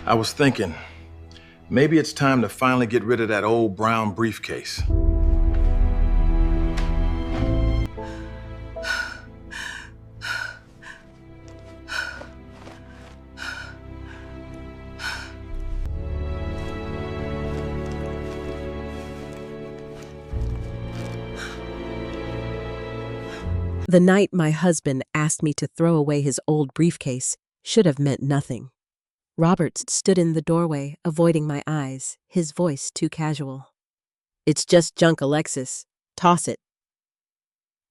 I was thinking, maybe it's time to finally get rid of that old brown briefcase. The night my husband asked me to throw away his old briefcase should have meant nothing. Robert stood in the doorway, avoiding my eyes, his voice too casual. "It's just junk, Alexis. Toss it."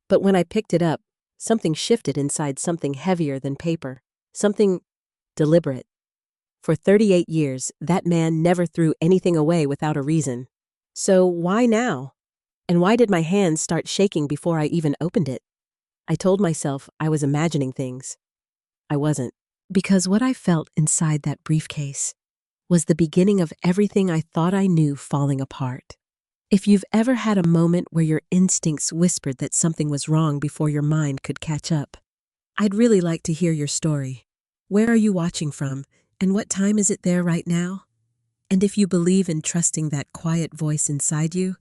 But when I picked it up, something shifted inside, something heavier than paper, something deliberate. For 38 years, that man never threw anything away without a reason. So why now? And why did my hands start shaking before I even opened it? I told myself I was imagining things. I wasn't. Because what I felt inside that briefcase was the beginning of everything I thought I knew falling apart. If you've ever had a moment where your instincts whispered that something was wrong before your mind could catch up, I'd really like to hear your story. Where are you watching from, and what time is it there right now? And if you believe in trusting that quiet voice inside you,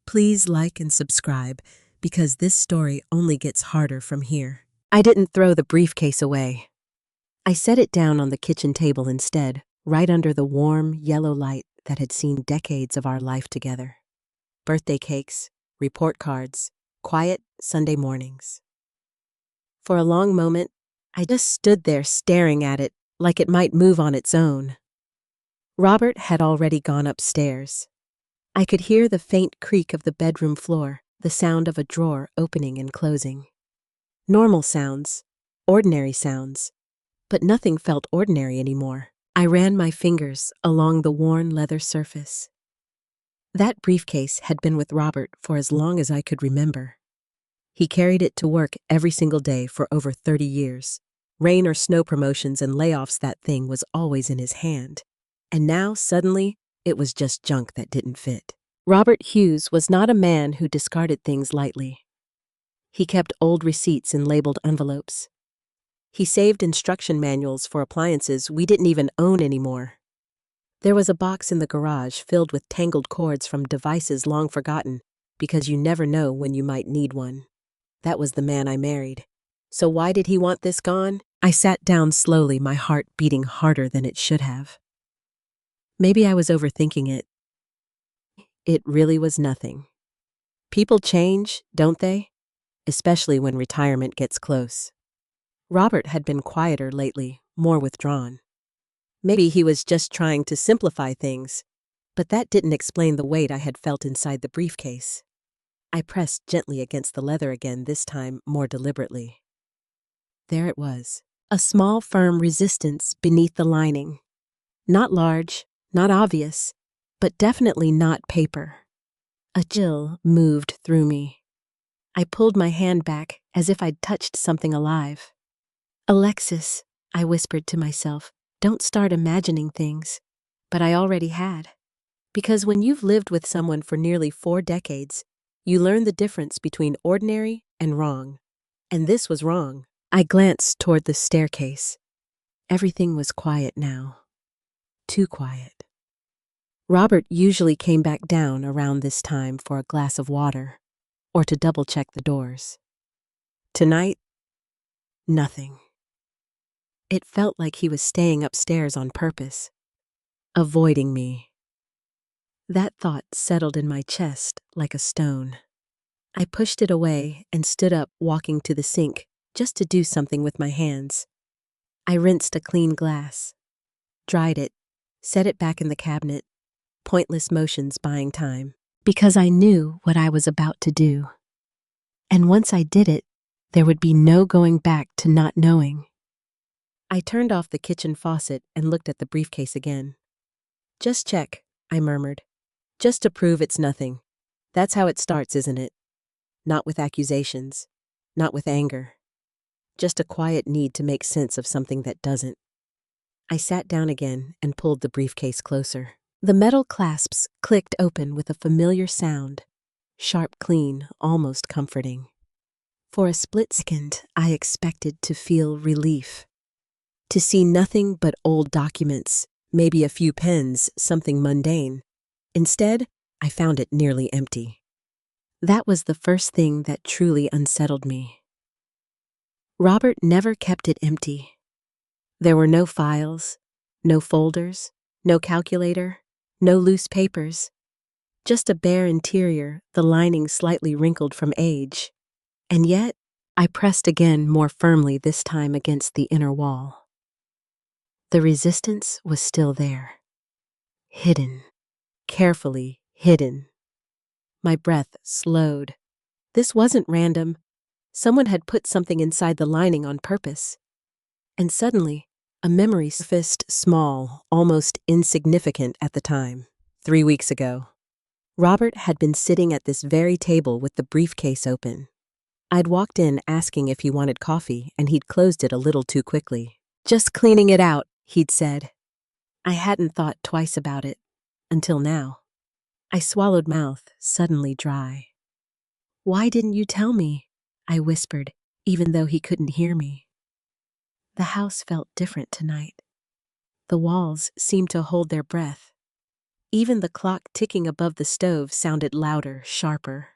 please like and subscribe, because this story only gets harder from here. I didn't throw the briefcase away. I set it down on the kitchen table instead, right under the warm, yellow light that had seen decades of our life together. Birthday cakes, report cards, quiet Sunday mornings. For a long moment, I just stood there staring at it like it might move on its own. Robert had already gone upstairs. I could hear the faint creak of the bedroom floor, the sound of a drawer opening and closing. Normal sounds, ordinary sounds, but nothing felt ordinary anymore. I ran my fingers along the worn leather surface. That briefcase had been with Robert for as long as I could remember. He carried it to work every single day for over 30 years. Rain or snow promotions and layoffs, that thing was always in his hand. And now, suddenly, it was just junk that didn't fit. Robert Hughes was not a man who discarded things lightly. He kept old receipts in labeled envelopes. He saved instruction manuals for appliances we didn't even own anymore. There was a box in the garage filled with tangled cords from devices long forgotten, because you never know when you might need one. That was the man I married. So why did he want this gone? I sat down slowly, my heart beating harder than it should have. Maybe I was overthinking it. It really was nothing. People change, don't they? Especially when retirement gets close. Robert had been quieter lately, more withdrawn. Maybe he was just trying to simplify things, but that didn't explain the weight I had felt inside the briefcase. I pressed gently against the leather again, this time more deliberately. There it was, a small, firm resistance beneath the lining. Not large, not obvious, but definitely not paper. A chill moved through me. I pulled my hand back as if I'd touched something alive. "Alexis," I whispered to myself, "don't start imagining things." But I already had. Because when you've lived with someone for nearly 4 decades, you learn the difference between ordinary and wrong. And this was wrong. I glanced toward the staircase. Everything was quiet now. Too quiet. Robert usually came back down around this time for a glass of water, or to double-check the doors. Tonight, nothing. It felt like he was staying upstairs on purpose, avoiding me. That thought settled in my chest like a stone. I pushed it away and stood up, walking to the sink, just to do something with my hands. I rinsed a clean glass, dried it, set it back in the cabinet, pointless motions buying time, because I knew what I was about to do. And once I did it, there would be no going back to not knowing. I turned off the kitchen faucet and looked at the briefcase again. "Just check," I murmured. "Just to prove it's nothing. That's how it starts, isn't it? Not with accusations, not with anger. Just a quiet need to make sense of something that doesn't." I sat down again and pulled the briefcase closer. The metal clasps clicked open with a familiar sound, sharp, clean, almost comforting. For a split second, I expected to feel relief. To see nothing but old documents, maybe a few pens, something mundane. Instead, I found it nearly empty. That was the first thing that truly unsettled me. Robert never kept it empty. There were no files, no folders, no calculator, no loose papers. Just a bare interior, the lining slightly wrinkled from age. And yet, I pressed again more firmly this time against the inner wall. The resistance was still there. Hidden. Carefully hidden. My breath slowed. This wasn't random. Someone had put something inside the lining on purpose. And suddenly, a memory surfaced, small, almost insignificant at the time. 3 weeks ago. Robert had been sitting at this very table with the briefcase open. I'd walked in asking if he wanted coffee, and he'd closed it a little too quickly. "Just cleaning it out," he'd said. I hadn't thought twice about it, until now. I swallowed, mouth suddenly dry. "Why didn't you tell me?" I whispered, even though he couldn't hear me. The house felt different tonight. The walls seemed to hold their breath. Even the clock ticking above the stove sounded louder, sharper.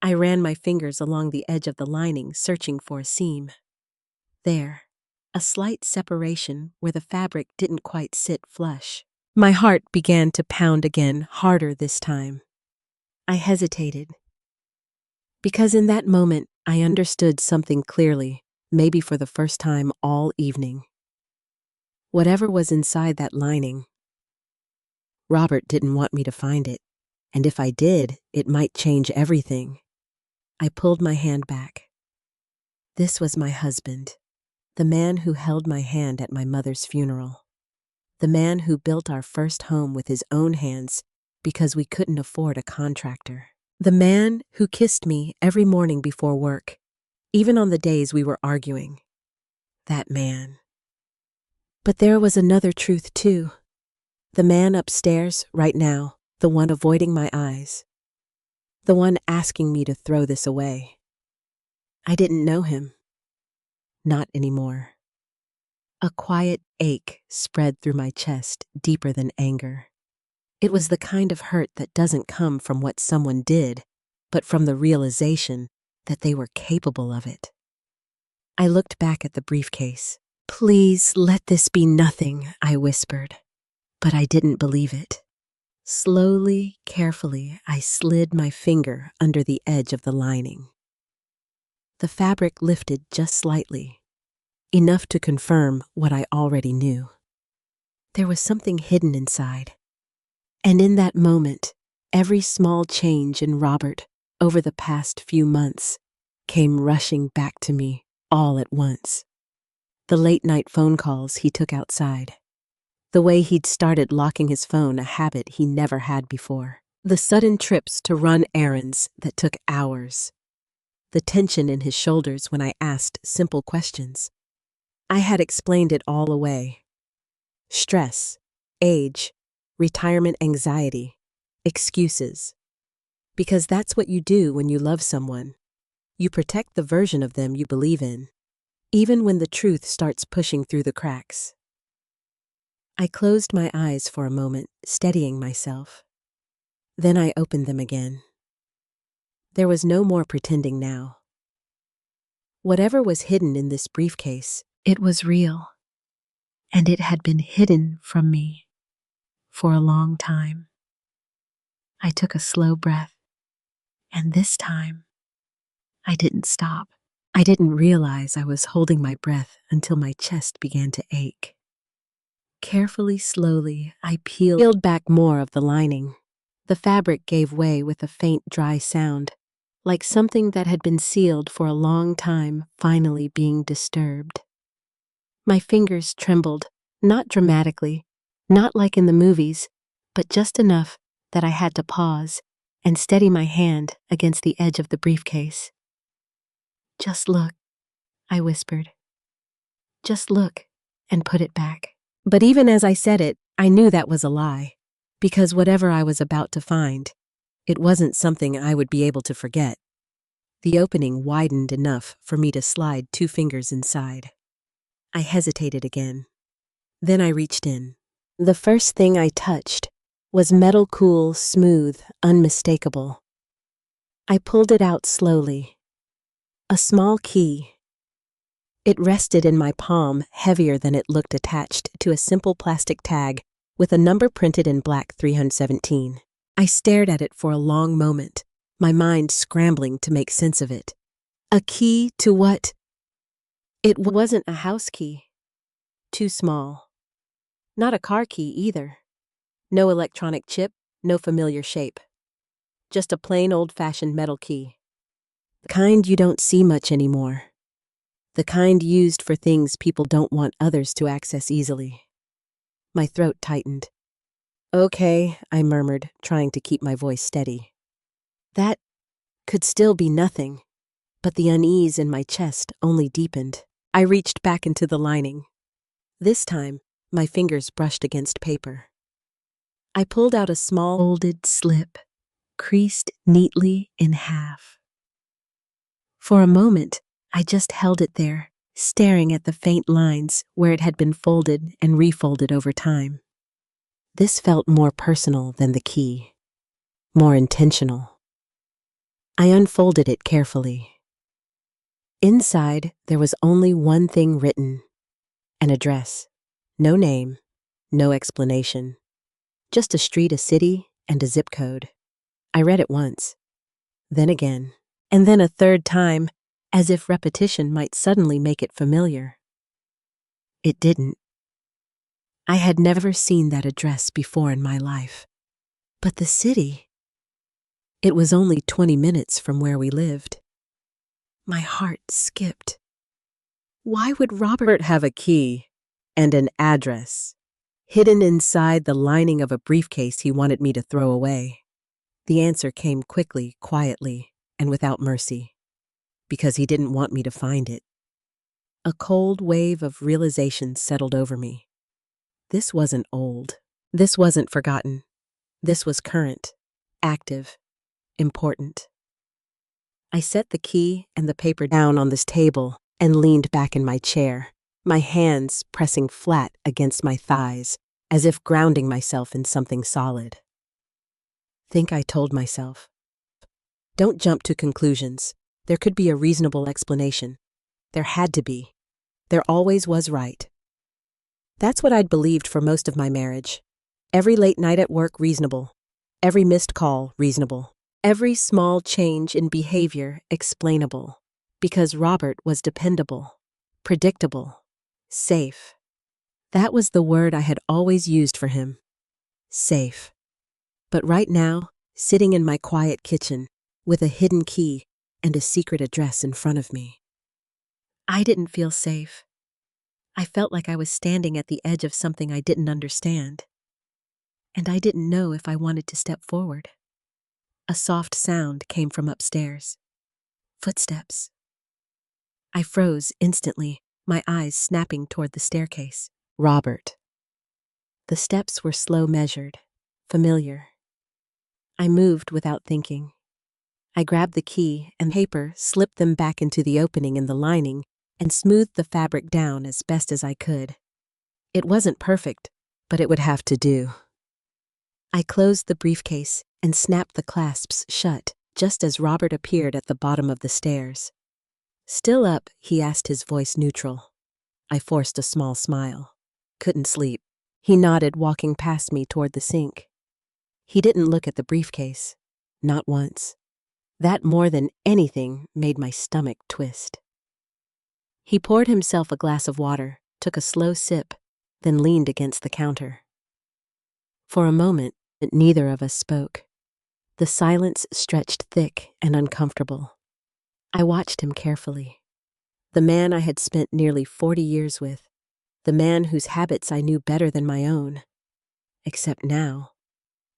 I ran my fingers along the edge of the lining, searching for a seam. There, a slight separation where the fabric didn't quite sit flush. My heart began to pound again, harder this time. I hesitated. Because in that moment, I understood something clearly, maybe for the first time all evening. Whatever was inside that lining, Robert didn't want me to find it, and if I did, it might change everything. I pulled my hand back. This was my husband, the man who held my hand at my mother's funeral, the man who built our first home with his own hands because we couldn't afford a contractor, the man who kissed me every morning before work, even on the days we were arguing. That man. But there was another truth too. The man upstairs right now, the one avoiding my eyes, the one asking me to throw this away. I didn't know him. Not anymore. A quiet ache spread through my chest, deeper than anger. It was the kind of hurt that doesn't come from what someone did, but from the realization that they were capable of it. I looked back at the briefcase. "Please let this be nothing," I whispered. But I didn't believe it. Slowly, carefully, I slid my finger under the edge of the lining. The fabric lifted just slightly, enough to confirm what I already knew. There was something hidden inside. And in that moment, every small change in Robert over the past few months came rushing back to me all at once. The late-night phone calls he took outside. The way he'd started locking his phone, a habit he never had before. The sudden trips to run errands that took hours. The tension in his shoulders when I asked simple questions. I had explained it all away. Stress, age, retirement anxiety, excuses. Because that's what you do when you love someone. You protect the version of them you believe in, even when the truth starts pushing through the cracks. I closed my eyes for a moment, steadying myself. Then I opened them again. There was no more pretending now. Whatever was hidden in this briefcase, it was real. And it had been hidden from me for a long time. I took a slow breath, and this time, I didn't stop. I didn't realize I was holding my breath until my chest began to ache. Carefully, slowly, I peeled back more of the lining. The fabric gave way with a faint, dry sound, like something that had been sealed for a long time finally being disturbed. My fingers trembled, not dramatically, not like in the movies, but just enough that I had to pause and steady my hand against the edge of the briefcase. "Just look," I whispered. "Just look," and put it back. But even as I said it, I knew that was a lie, because whatever I was about to find, it wasn't something I would be able to forget. The opening widened enough for me to slide 2 fingers inside. I hesitated again. Then I reached in. The first thing I touched was metal cool, smooth, unmistakable. I pulled it out slowly. A small key. It rested in my palm, heavier than it looked, attached to a simple plastic tag with a number printed in black, 317. I stared at it for a long moment, my mind scrambling to make sense of it. A key to what? It wasn't a house key. Too small. Not a car key either. No electronic chip, no familiar shape. Just a plain old-fashioned metal key. The kind you don't see much anymore. The kind used for things people don't want others to access easily. My throat tightened. Okay, I murmured, trying to keep my voice steady. That could still be nothing, but the unease in my chest only deepened. I reached back into the lining. This time, my fingers brushed against paper. I pulled out a small folded slip, creased neatly in half. For a moment, I just held it there, staring at the faint lines where it had been folded and refolded over time. This felt more personal than the key, more intentional. I unfolded it carefully. Inside, there was only one thing written: an address. No name, no explanation. Just a street, a city, and a zip code. I read it once, then again, and then a third time, as if repetition might suddenly make it familiar. It didn't. I had never seen that address before in my life. But the city, it was only 20 minutes from where we lived. My heart skipped. Why would Robert have a key and an address hidden inside the lining of a briefcase he wanted me to throw away? The answer came quickly, quietly, and without mercy. Because he didn't want me to find it. A cold wave of realization settled over me. This wasn't old. This wasn't forgotten. This was current, active, important. I set the key and the paper down on this table and leaned back in my chair, my hands pressing flat against my thighs, as if grounding myself in something solid. Think, I told myself. Don't jump to conclusions. There could be a reasonable explanation. There had to be. There always was, right? That's what I'd believed for most of my marriage. Every late night at work, reasonable. Every missed call, reasonable. Every small change in behavior, explainable. Because Robert was dependable, predictable, safe. That was the word I had always used for him. Safe. But right now, sitting in my quiet kitchen, with a hidden key and a secret address in front of me, I didn't feel safe. I felt like I was standing at the edge of something I didn't understand. And I didn't know if I wanted to step forward. A soft sound came from upstairs. Footsteps. I froze instantly, my eyes snapping toward the staircase. Robert. The steps were slow, measured, familiar. I moved without thinking. I grabbed the key and paper, slipped them back into the opening in the lining, and smoothed the fabric down as best as I could. It wasn't perfect, but it would have to do. I closed the briefcase and snapped the clasps shut just as Robert appeared at the bottom of the stairs. Still up, he asked, his voice neutral. I forced a small smile. Couldn't sleep. He nodded, walking past me toward the sink. He didn't look at the briefcase. Not once. That, more than anything, made my stomach twist. He poured himself a glass of water, took a slow sip, then leaned against the counter. For a moment, neither of us spoke. The silence stretched thick and uncomfortable. I watched him carefully. The man I had spent nearly 40 years with. The man whose habits I knew better than my own. Except now,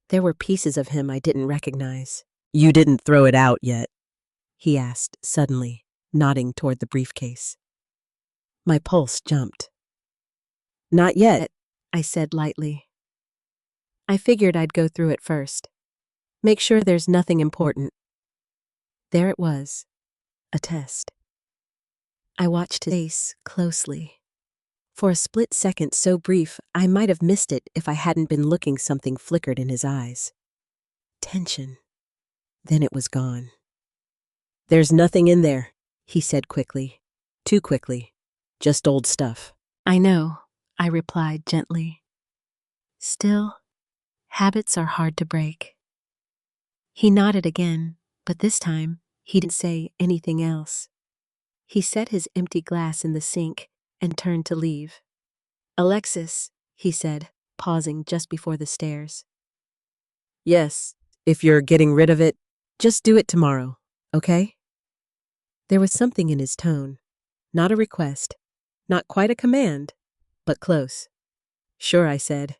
there were pieces of him I didn't recognize. You didn't throw it out yet? He asked suddenly, nodding toward the briefcase. My pulse jumped. Not yet, I said lightly. I figured I'd go through it first. Make sure there's nothing important. There it was, a test. I watched his face closely. For a split second so brief, I might have missed it if I hadn't been looking. Something flickered in his eyes. Tension. Then it was gone. "There's nothing in there," he said quickly. Too quickly. "Just old stuff." "I know," I replied gently. "Still, habits are hard to break." He nodded again, but this time he didn't say anything else. He set his empty glass in the sink and turned to leave. "Alexis," he said, pausing just before the stairs. "Yes, if you're getting rid of it, just do it tomorrow, okay?" There was something in his tone. Not a request, not quite a command, but close. "Sure," I said.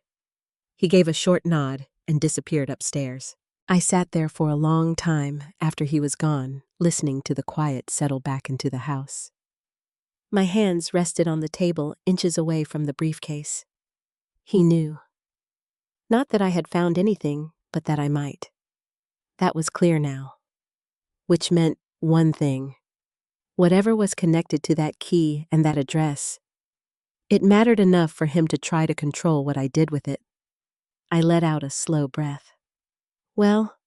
He gave a short nod and disappeared upstairs. I sat there for a long time after he was gone, listening to the quiet settle back into the house. My hands rested on the table inches away from the briefcase. He knew. Not that I had found anything, but that I might. That was clear now. Which meant one thing. Whatever was connected to that key and that address, it mattered enough for him to try to control what I did with it. I let out a slow breath. "Well,"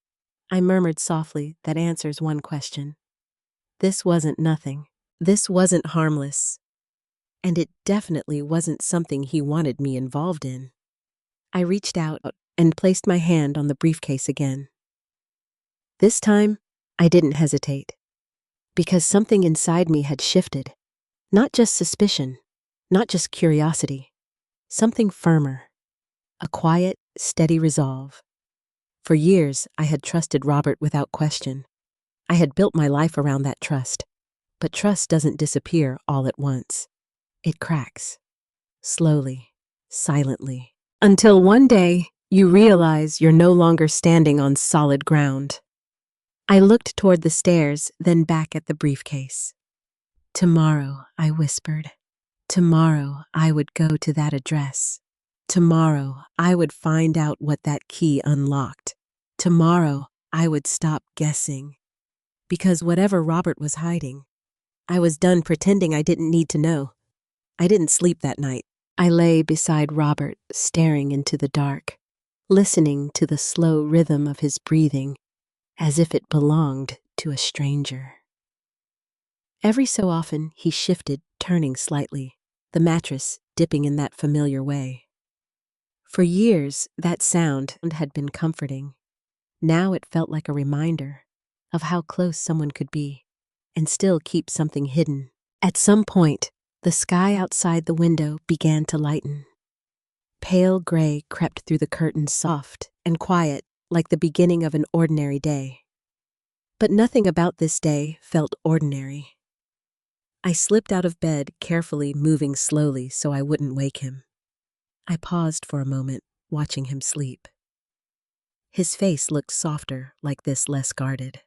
I murmured softly, "that answers one question. This wasn't nothing. This wasn't harmless. And it definitely wasn't something he wanted me involved in." I reached out and placed my hand on the briefcase again. This time, I didn't hesitate. Because something inside me had shifted. Not just suspicion, not just curiosity. Something firmer. A quiet, steady resolve. For years, I had trusted Robert without question. I had built my life around that trust. But trust doesn't disappear all at once. It cracks. Slowly, silently. Until one day, you realize you're no longer standing on solid ground. I looked toward the stairs, then back at the briefcase. "Tomorrow," I whispered. "Tomorrow, I would go to that address. Tomorrow, I would find out what that key unlocked. Tomorrow, I would stop guessing. Because whatever Robert was hiding, I was done pretending I didn't need to know." I didn't sleep that night. I lay beside Robert, staring into the dark, listening to the slow rhythm of his breathing, as if it belonged to a stranger. Every so often, he shifted, turning slightly, the mattress dipping in that familiar way. For years, that sound had been comforting. Now it felt like a reminder of how close someone could be and still keep something hidden. At some point, the sky outside the window began to lighten. Pale gray crept through the curtains, soft and quiet, like the beginning of an ordinary day. But nothing about this day felt ordinary. I slipped out of bed, carefully moving slowly so I wouldn't wake him. I paused for a moment, watching him sleep. His face looked softer, like this, less guarded.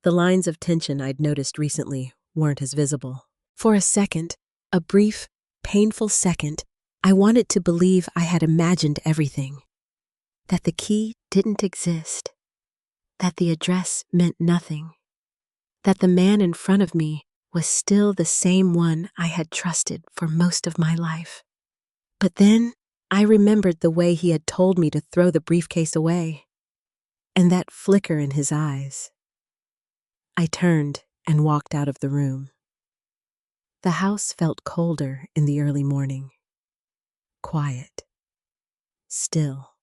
The lines of tension I'd noticed recently weren't as visible. For a second, a brief, painful second, I wanted to believe I had imagined everything. That the key didn't exist. That the address meant nothing. That the man in front of me was still the same one I had trusted for most of my life. But then I remembered the way he had told me to throw the briefcase away, and that flicker in his eyes. I turned and walked out of the room. The house felt colder in the early morning. Quiet. Still.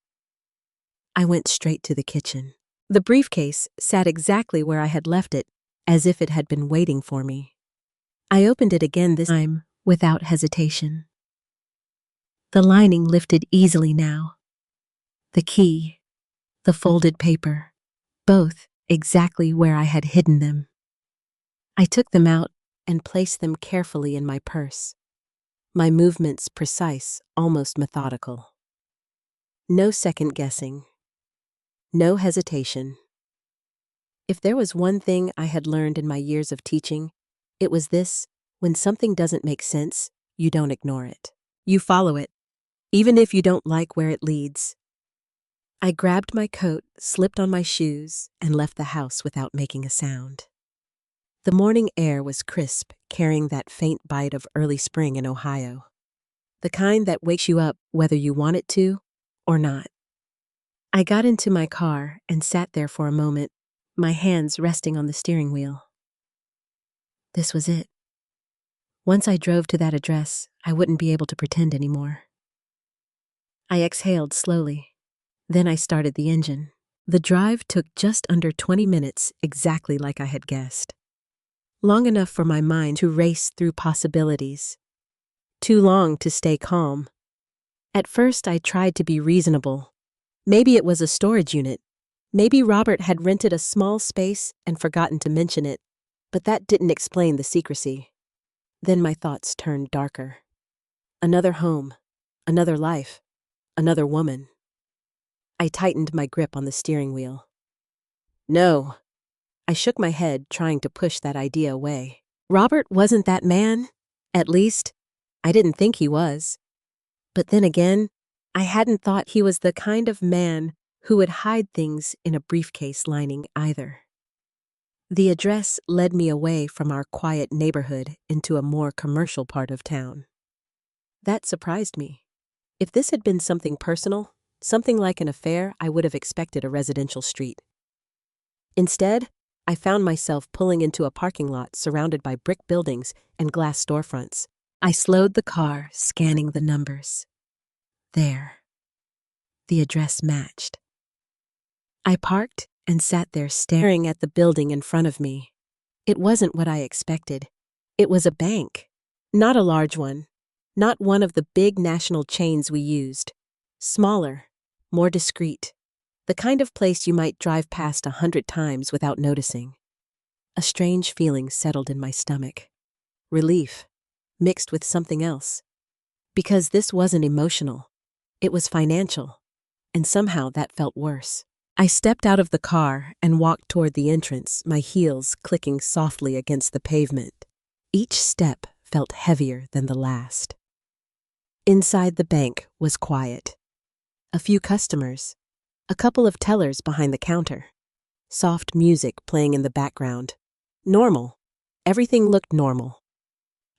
I went straight to the kitchen. The briefcase sat exactly where I had left it, as if it had been waiting for me. I opened it again, this time without hesitation. The lining lifted easily now. The key, the folded paper, both exactly where I had hidden them. I took them out and placed them carefully in my purse, my movements precise, almost methodical. No second guessing. No hesitation. If there was one thing I had learned in my years of teaching, it was this: when something doesn't make sense, you don't ignore it. You follow it, even if you don't like where it leads. I grabbed my coat, slipped on my shoes, and left the house without making a sound. The morning air was crisp, carrying that faint bite of early spring in Ohio. The kind that wakes you up whether you want it to or not. I got into my car and sat there for a moment, my hands resting on the steering wheel. This was it. Once I drove to that address, I wouldn't be able to pretend anymore. I exhaled slowly. Then I started the engine. The drive took just under 20 minutes, exactly like I had guessed. Long enough for my mind to race through possibilities. Too long to stay calm. At first, I tried to be reasonable. Maybe it was a storage unit. Maybe Robert had rented a small space and forgotten to mention it, but that didn't explain the secrecy. Then my thoughts turned darker. Another home, another life, another woman. I tightened my grip on the steering wheel. No. I shook my head, trying to push that idea away. Robert wasn't that man. At least, I didn't think he was. But then again, I hadn't thought he was the kind of man who would hide things in a briefcase lining either. The address led me away from our quiet neighborhood into a more commercial part of town. That surprised me. If this had been something personal, something like an affair, I would have expected a residential street. Instead, I found myself pulling into a parking lot surrounded by brick buildings and glass storefronts. I slowed the car, scanning the numbers. There. The address matched. I parked and sat there staring at the building in front of me. It wasn't what I expected. It was a bank. Not a large one. Not one of the big national chains we used. Smaller, more discreet. The kind of place you might drive past 100 times without noticing. A strange feeling settled in my stomach. Relief, mixed with something else. Because this wasn't emotional. It was financial. And somehow that felt worse. I stepped out of the car and walked toward the entrance, my heels clicking softly against the pavement. Each step felt heavier than the last. Inside the bank was quiet. A few customers. A couple of tellers behind the counter. Soft music playing in the background. Normal. Everything looked normal.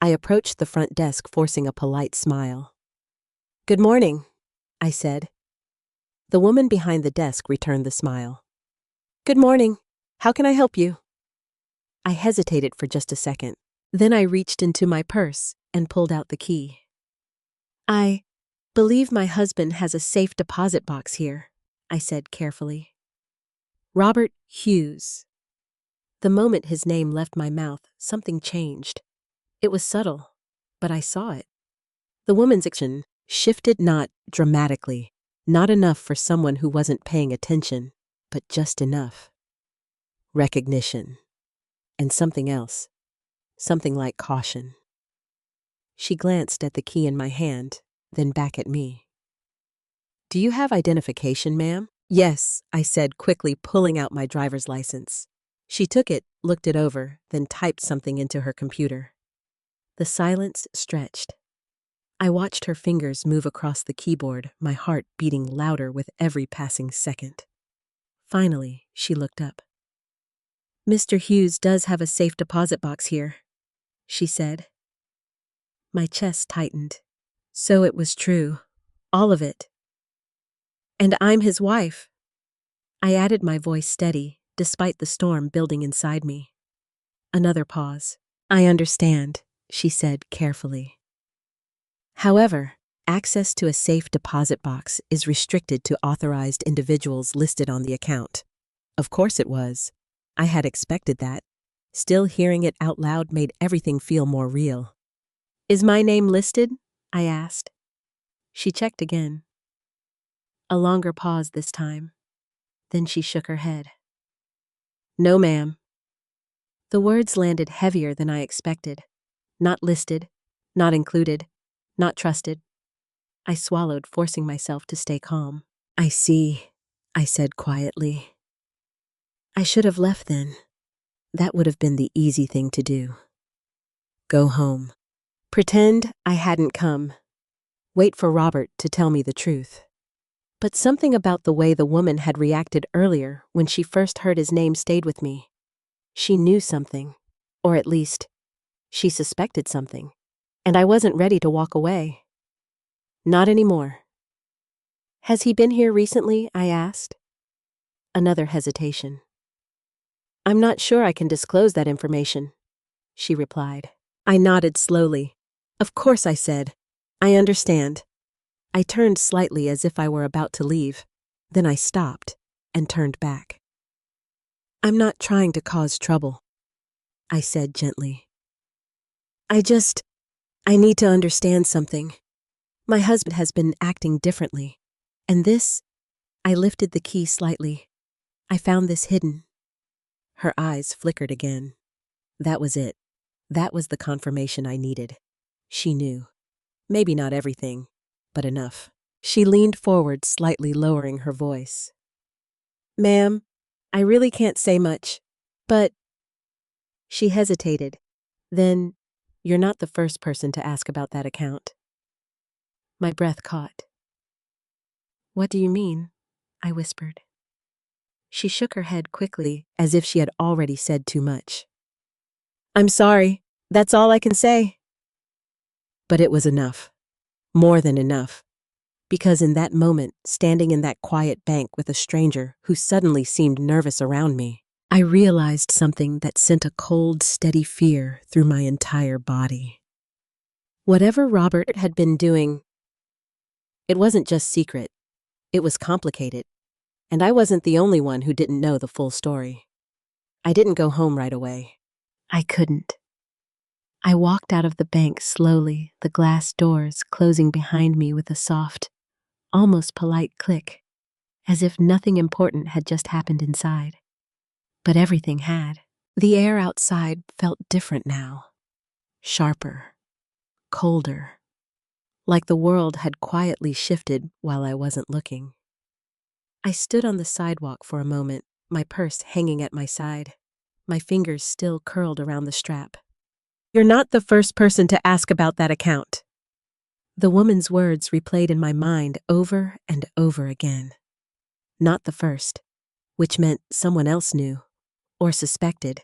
I approached the front desk, forcing a polite smile. "Good morning," I said. The woman behind the desk returned the smile. "Good morning. How can I help you?" I hesitated for just a second. Then I reached into my purse and pulled out the key. "I believe my husband has a safe deposit box here," I said carefully. "Robert Hughes." The moment his name left my mouth, something changed. It was subtle, but I saw it. The woman's expression shifted, not dramatically, not enough for someone who wasn't paying attention, but just enough. Recognition. And something else. Something like caution. She glanced at the key in my hand, then back at me. "Do you have identification, ma'am?" "Yes," I said, quickly pulling out my driver's license. She took it, looked it over, then typed something into her computer. The silence stretched. I watched her fingers move across the keyboard, my heart beating louder with every passing second. Finally, she looked up. "Mr. Hughes does have a safe deposit box here," she said. My chest tightened. So it was true. All of it. "And I'm his wife." I added, my voice steady, despite the storm building inside me. Another pause. "I understand," she said carefully. "However, access to a safe deposit box is restricted to authorized individuals listed on the account." Of course it was. I had expected that. Still, hearing it out loud made everything feel more real. "Is my name listed?" I asked. She checked again. A longer pause this time. Then she shook her head. "No, ma'am." The words landed heavier than I expected. Not listed, not included, not trusted. I swallowed, forcing myself to stay calm. "I see," I said quietly. "I should have left then. That would have been the easy thing to do. Go home. Pretend I hadn't come. Wait for Robert to tell me the truth." But something about the way the woman had reacted earlier when she first heard his name stayed with me. She knew something, or at least, she suspected something, and I wasn't ready to walk away. Not anymore. Has he been here recently? I asked. Another hesitation. I'm not sure I can disclose that information, she replied. I nodded slowly. Of course, I said. I understand. I turned slightly as if I were about to leave. Then I stopped and turned back. I'm not trying to cause trouble, I said gently. I need to understand something. My husband has been acting differently. And this, I lifted the key slightly. I found this hidden. Her eyes flickered again. That was it. That was the confirmation I needed. She knew. Maybe not everything, but enough. She leaned forward, slightly lowering her voice. Ma'am, I really can't say much, but... She hesitated. Then, you're not the first person to ask about that account. My breath caught. What do you mean? I whispered. She shook her head quickly, as if she had already said too much. I'm sorry. That's all I can say. But it was enough. More than enough. Because in that moment, standing in that quiet bank with a stranger who suddenly seemed nervous around me, I realized something that sent a cold, steady fear through my entire body. Whatever Robert had been doing, it wasn't just secret. It was complicated. And I wasn't the only one who didn't know the full story. I didn't go home right away. I couldn't. I walked out of the bank slowly, the glass doors closing behind me with a soft, almost polite click, as if nothing important had just happened inside. But everything had. The air outside felt different now. Sharper. Colder. Like the world had quietly shifted while I wasn't looking. I stood on the sidewalk for a moment, my purse hanging at my side, my fingers still curled around the strap. You're not the first person to ask about that account. The woman's words replayed in my mind over and over again. Not the first, which meant someone else knew, or suspected,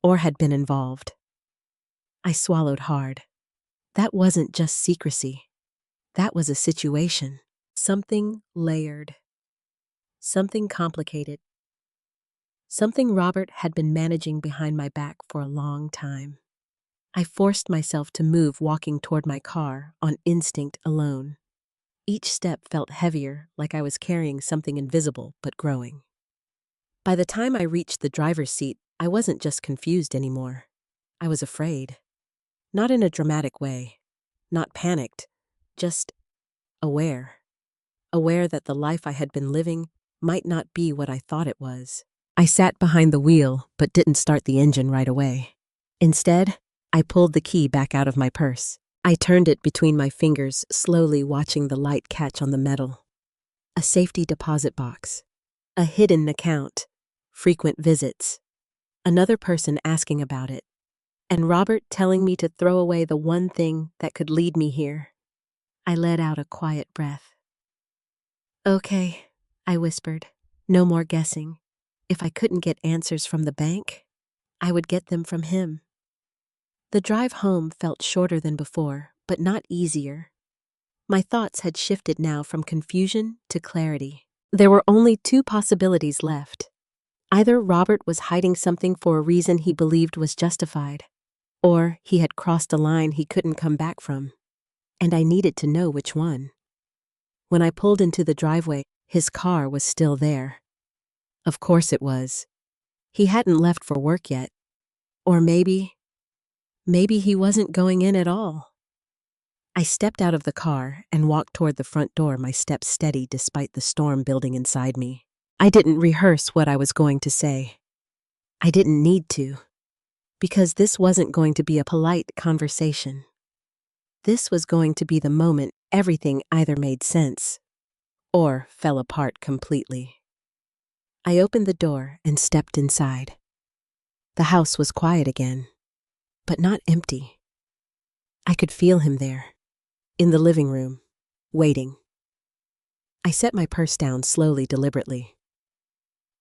or had been involved. I swallowed hard. That wasn't just secrecy. That was a situation. Something layered. Something complicated. Something Robert had been managing behind my back for a long time. I forced myself to move, walking toward my car on instinct alone. Each step felt heavier, like I was carrying something invisible but growing. By the time I reached the driver's seat, I wasn't just confused anymore. I was afraid. Not in a dramatic way. Not panicked. Just aware. Aware that the life I had been living might not be what I thought it was. I sat behind the wheel, but didn't start the engine right away. Instead, I pulled the key back out of my purse. I turned it between my fingers, slowly watching the light catch on the metal. A safety deposit box. A hidden account. Frequent visits. Another person asking about it. And Robert telling me to throw away the one thing that could lead me here. I let out a quiet breath. Okay, I whispered. No more guessing. If I couldn't get answers from the bank, I would get them from him. The drive home felt shorter than before, but not easier. My thoughts had shifted now from confusion to clarity. There were only two possibilities left. Either Robert was hiding something for a reason he believed was justified, or he had crossed a line he couldn't come back from. And I needed to know which one. When I pulled into the driveway, his car was still there. Of course it was. He hadn't left for work yet. Or maybe he wasn't going in at all. I stepped out of the car and walked toward the front door, my steps steady despite the storm building inside me. I didn't rehearse what I was going to say. I didn't need to, because this wasn't going to be a polite conversation. This was going to be the moment everything either made sense or fell apart completely. I opened the door and stepped inside. The house was quiet again, but not empty. I could feel him there, in the living room, waiting. I set my purse down slowly, deliberately.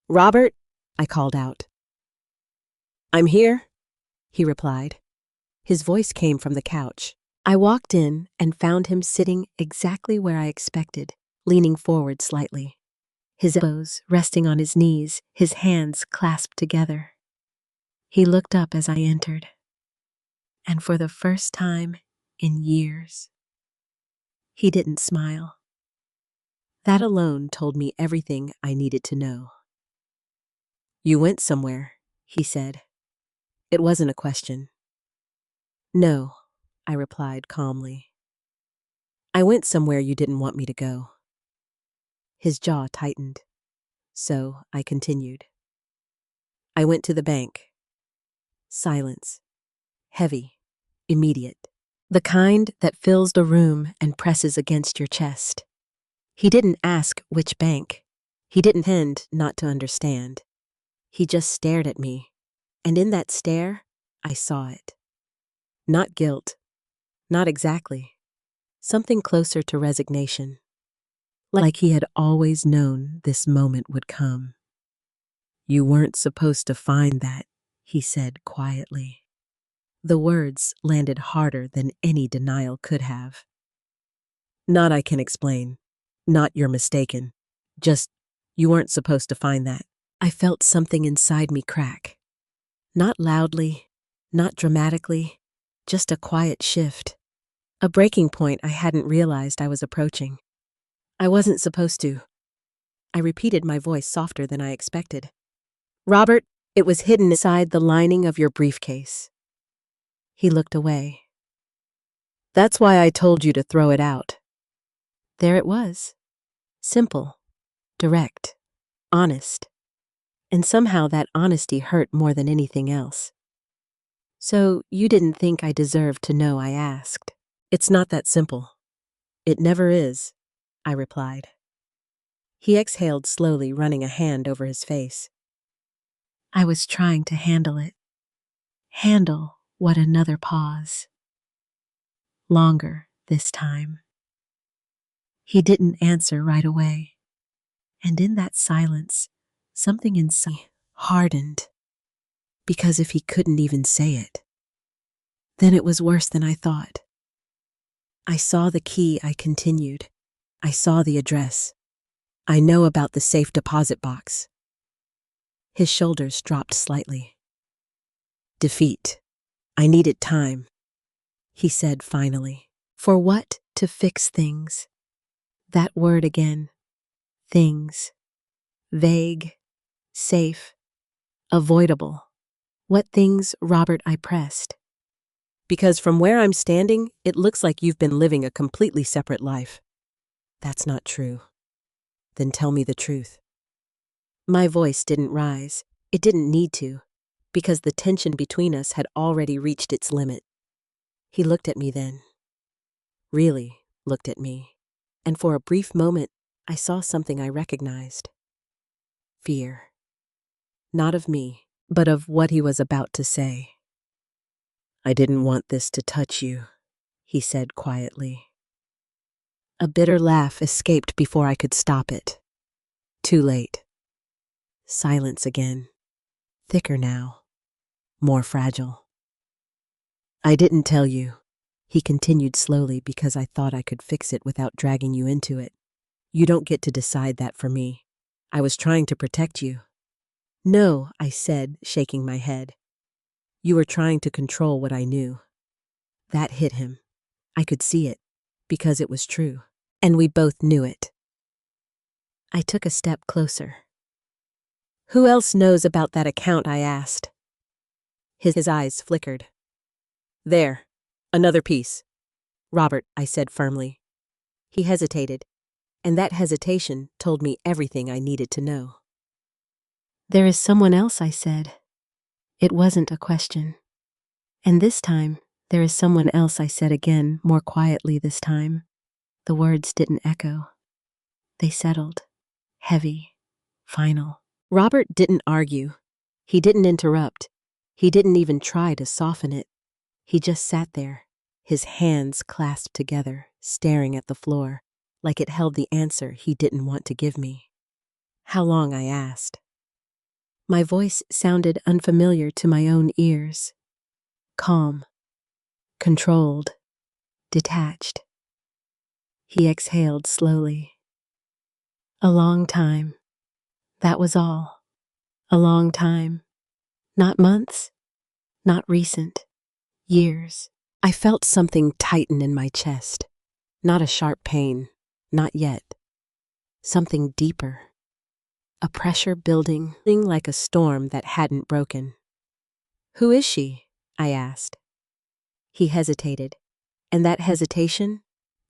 Robert, I called out. I'm here, he replied. His voice came from the couch, I walked in and found him sitting exactly where I expected, leaning forward slightly, his elbows resting on his knees, his hands clasped together. He looked up as I entered, and for the first time in years, he didn't smile. That alone told me everything I needed to know. "You went somewhere," he said. It wasn't a question. "No," I replied calmly. "I went somewhere you didn't want me to go." His jaw tightened, so I continued. "I went to the bank." Silence. Heavy. Immediate. The kind that fills the room and presses against your chest. He didn't ask which bank. He didn't pretend not to understand. He just stared at me, and in that stare, I saw it. Not guilt. Not exactly. Something closer to resignation. Like he had always known this moment would come. "You weren't supposed to find that," he said quietly. The words landed harder than any denial could have. "Not I can explain. Not you're mistaken. Just, you weren't supposed to find that." I felt something inside me crack. Not loudly, not dramatically, just a quiet shift. A breaking point I hadn't realized I was approaching. "I wasn't supposed to." I repeated, my voice softer than I expected. "Robert, it was hidden inside the lining of your briefcase." He looked away. "That's why I told you to throw it out." There it was. Simple, direct, honest. And somehow that honesty hurt more than anything else. "So you didn't think I deserved to know?" I asked. "It's not that simple. It never is," I replied. He exhaled slowly, running a hand over his face. I was trying to handle it. Handle what another pause. Longer this time. He didn't answer right away. And in that silence, something inside me hardened. Because if he couldn't even say it, then it was worse than I thought. "I saw the key," I continued. "I saw the address. I know about the safe deposit box." His shoulders dropped slightly. "Defeat. I needed time," he said finally. "For what? To fix things." That word again. Things. Vague. Safe. Avoidable. "What things, Robert?" I pressed. "Because from where I'm standing, it looks like you've been living a completely separate life." "That's not true." "Then tell me the truth." My voice didn't rise. It didn't need to, because the tension between us had already reached its limit. He looked at me then. Really looked at me. And for a brief moment, I saw something I recognized. Fear. Not of me, but of what he was about to say. "I didn't want this to touch you," he said quietly. A bitter laugh escaped before I could stop it. Too late. Silence again. Thicker now. More fragile. "I didn't tell you," he continued slowly, "because I thought I could fix it without dragging you into it. You don't get to decide that for me. I was trying to protect you." "No," I said, shaking my head. "You were trying to control what I knew." That hit him. I could see it, because it was true. And we both knew it. I took a step closer. "Who else knows about that account?" I asked. His eyes flickered. "There, another piece." "Robert," I said firmly. He hesitated, and that hesitation told me everything I needed to know. "There is someone else," I said. It wasn't a question. "And this time, there is someone else," I said again, more quietly this time. The words didn't echo. They settled. Heavy. Final. Robert didn't argue. He didn't interrupt. He didn't even try to soften it. He just sat there, his hands clasped together, staring at the floor, like it held the answer he didn't want to give me. "How long?" I asked. My voice sounded unfamiliar to my own ears. Calm. Controlled. detached. He exhaled slowly. A long time. That was all. A long time. Not months, not recent. Years. I felt something tighten in my chest. Not a sharp pain. Not yet. Something deeper. A pressure building like a storm that hadn't broken. "Who is she?" I asked. He hesitated, and that hesitation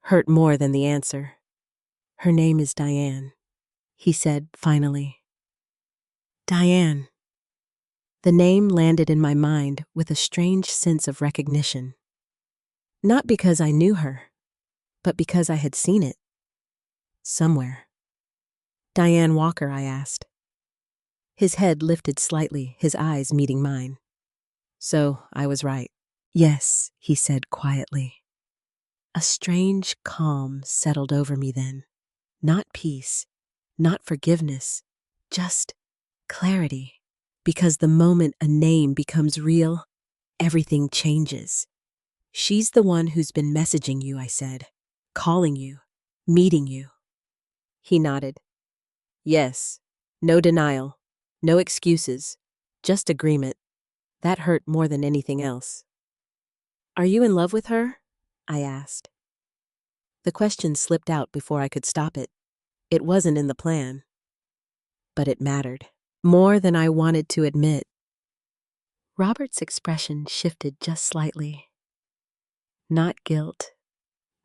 hurt more than the answer. "Her name is Diane," he said finally. Diane. The name landed in my mind with a strange sense of recognition. Not because I knew her, but because I had seen it. Somewhere. "Diane Walker," I asked. His head lifted slightly, his eyes meeting mine. "So I was right." "Yes," he said quietly. A strange calm settled over me then. Not peace, not forgiveness, just clarity. Because the moment a name becomes real, everything changes. "She's the one who's been messaging you," I said. "Calling you, meeting you." He nodded. "Yes. No denial. No excuses. Just agreement." That hurt more than anything else. "Are you in love with her?" I asked. The question slipped out before I could stop it. It wasn't in the plan. But it mattered. More than I wanted to admit. Robert's expression shifted just slightly. Not guilt.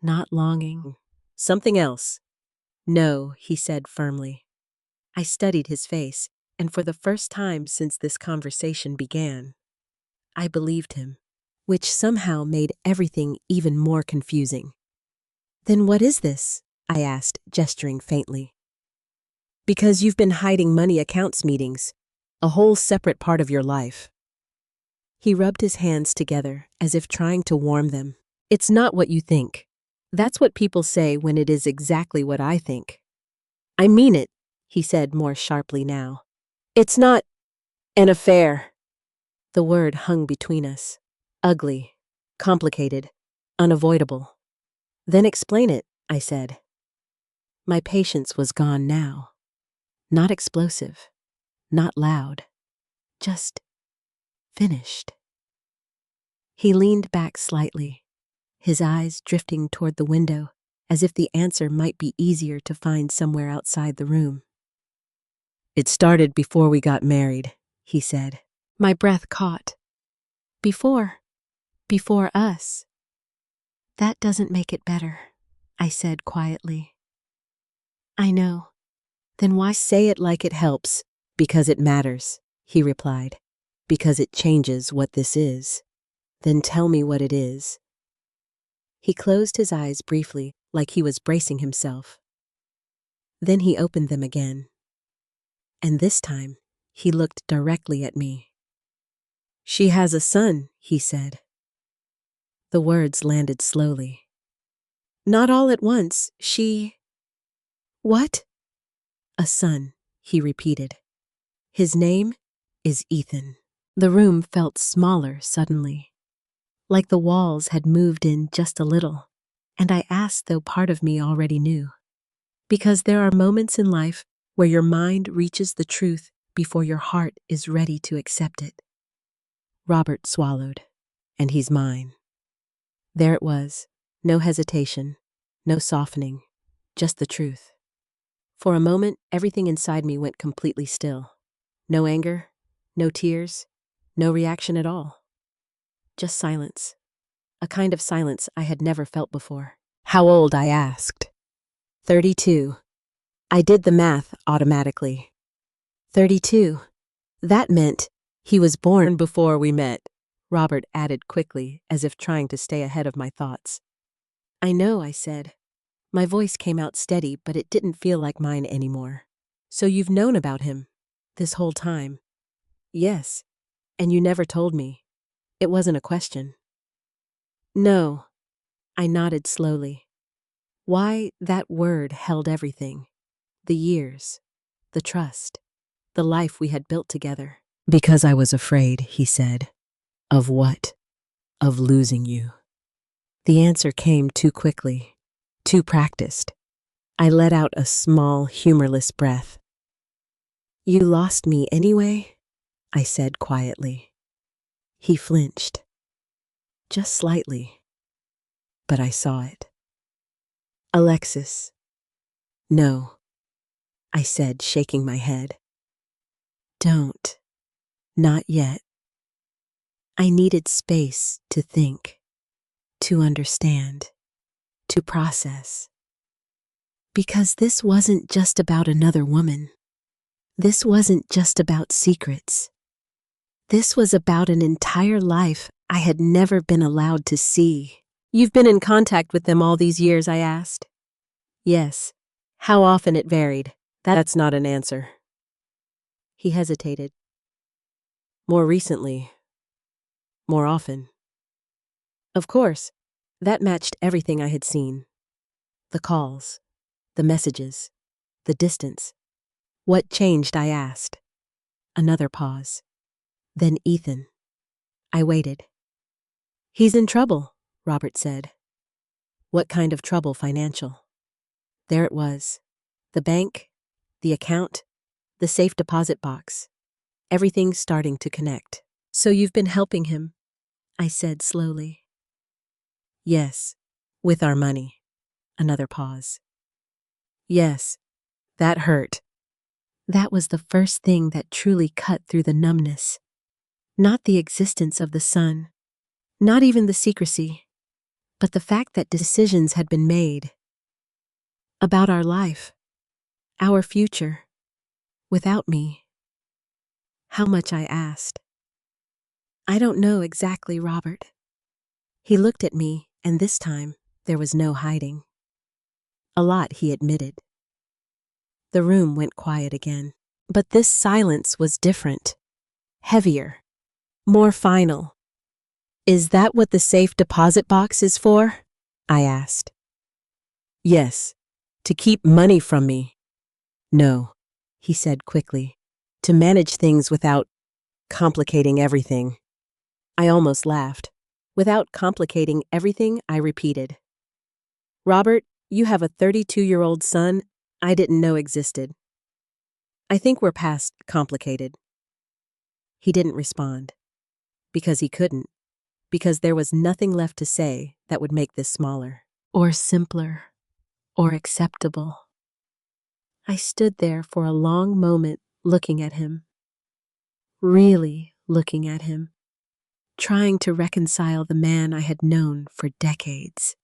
Not longing. Something else. "No," he said firmly. I studied his face, and for the first time since this conversation began, I believed him, which somehow made everything even more confusing. "Then what is this?" I asked, gesturing faintly. "Because you've been hiding money accounts meetings, a whole separate part of your life." He rubbed his hands together as if trying to warm them. "It's not what you think. That's what people say when it is exactly what I think." "I mean it," he said more sharply now. "It's not an affair." The word hung between us. Ugly, complicated, unavoidable. "Then explain it," I said. My patience was gone now. Not explosive, not loud, just finished. He leaned back slightly, his eyes drifting toward the window, as if the answer might be easier to find somewhere outside the room. "It started before we got married," he said. My breath caught. Before us. "That doesn't make it better," I said quietly. "I know." "Then why say it like it helps?" "Because it matters," he replied. "Because it changes what this is." "Then tell me what it is." He closed his eyes briefly, like he was bracing himself. Then he opened them again. And this time, he looked directly at me. "She has a son," he said. The words landed slowly. "Not all at once. What?" "A son," he repeated. "His name is Ethan." The room felt smaller suddenly, like the walls had moved in just a little, and I asked though part of me already knew. Because there are moments in life where your mind reaches the truth before your heart is ready to accept it. Robert swallowed, and he's mine. There it was, no hesitation, no softening, just the truth. For a moment, everything inside me went completely still. No anger, no tears, no reaction at all. Just silence. A kind of silence I had never felt before. "How old?" I asked. 32. I did the math automatically. 32. That meant he was born before we met, Robert added quickly, as if trying to stay ahead of my thoughts. "I know," I said. My voice came out steady, but it didn't feel like mine anymore. "So you've known about him this whole time?" "Yes. And you never told me. It wasn't a question." "No." I nodded slowly. Why, that word held everything. The years, the trust, the life we had built together. "Because I was afraid," he said. "Of what?" "Of losing you." The answer came too quickly, too practiced. I let out a small, humorless breath. You lost me anyway? I said quietly. He flinched. Just slightly. But I saw it. Alexis. No, I said, shaking my head. Don't. Not yet. I needed space to think, to understand, to process. Because this wasn't just about another woman. This wasn't just about secrets. This was about an entire life I had never been allowed to see. You've been in contact with them all these years, I asked. Yes. How often it varied. That's not an answer. He hesitated. More recently. More often. Of course, that matched everything I had seen. The calls, the messages, the distance. What changed, I asked. Another pause. Then Ethan. I waited. He's in trouble, Robert said. What kind of trouble? Financial? There it was. The bank, the account, the safe deposit box. Everything starting to connect. So you've been helping him, I said slowly. Yes, with our money. Another pause. Yes, that hurt. That was the first thing that truly cut through the numbness. Not the existence of the sun, not even the secrecy, but the fact that decisions had been made. About our life, our future, without me. How much, I asked. I don't know exactly, Robert. He looked at me, and this time there was no hiding. A lot, he admitted. The room went quiet again, but this silence was different, heavier, more final. Is that what the safe deposit box is for? I asked. Yes, to keep money from me. No, he said quickly, to manage things without complicating everything. I almost laughed. Without complicating everything, I repeated. Robert, you have a 32-year-old son I didn't know existed. I think we're past complicated. He didn't respond. Because he couldn't. Because there was nothing left to say that would make this smaller, or simpler, or acceptable. I stood there for a long moment looking at him. Really looking at him. Trying to reconcile the man I had known for decades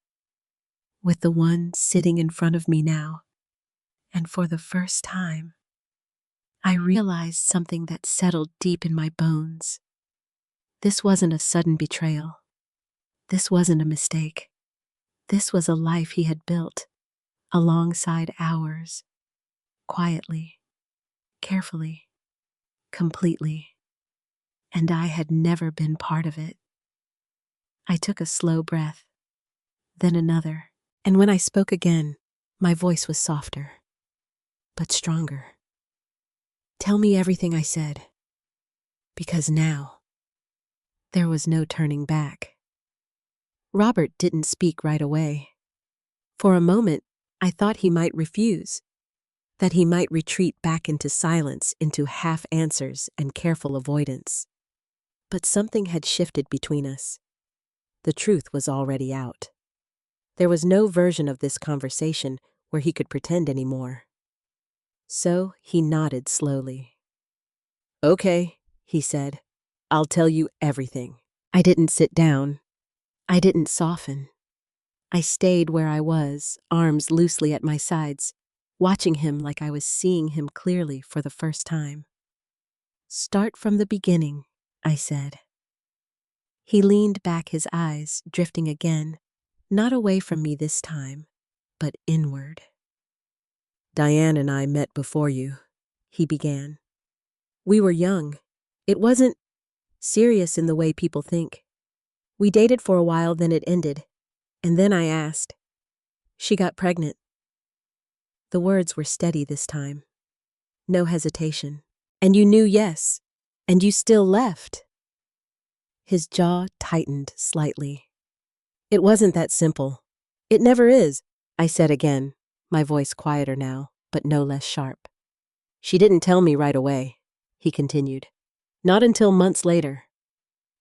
with the one sitting in front of me now. And for the first time, I realized something that settled deep in my bones. This wasn't a sudden betrayal. This wasn't a mistake. This was a life he had built, alongside ours, quietly, carefully, completely. And I had never been part of it. I took a slow breath, then another, and when I spoke again, my voice was softer, but stronger. Tell me everything, I said, because now there was no turning back. Robert didn't speak right away. For a moment, I thought he might refuse, that he might retreat back into silence, into half answers and careful avoidance. But something had shifted between us. The truth was already out. There was no version of this conversation where he could pretend anymore. So he nodded slowly. Okay, he said. I'll tell you everything. I didn't sit down. I didn't soften. I stayed where I was, arms loosely at my sides, watching him like I was seeing him clearly for the first time. Start from the beginning, I said. He leaned back, his eyes drifting again, not away from me this time, but inward. Diane and I met before you, he began. We were young. It wasn't serious in the way people think. We dated for a while, then it ended. And then I asked. She got pregnant. The words were steady this time. No hesitation. And you knew yes. And you still left. His jaw tightened slightly. It wasn't that simple. It never is, I said again, my voice quieter now, but no less sharp. She didn't tell me right away, he continued. Not until months later.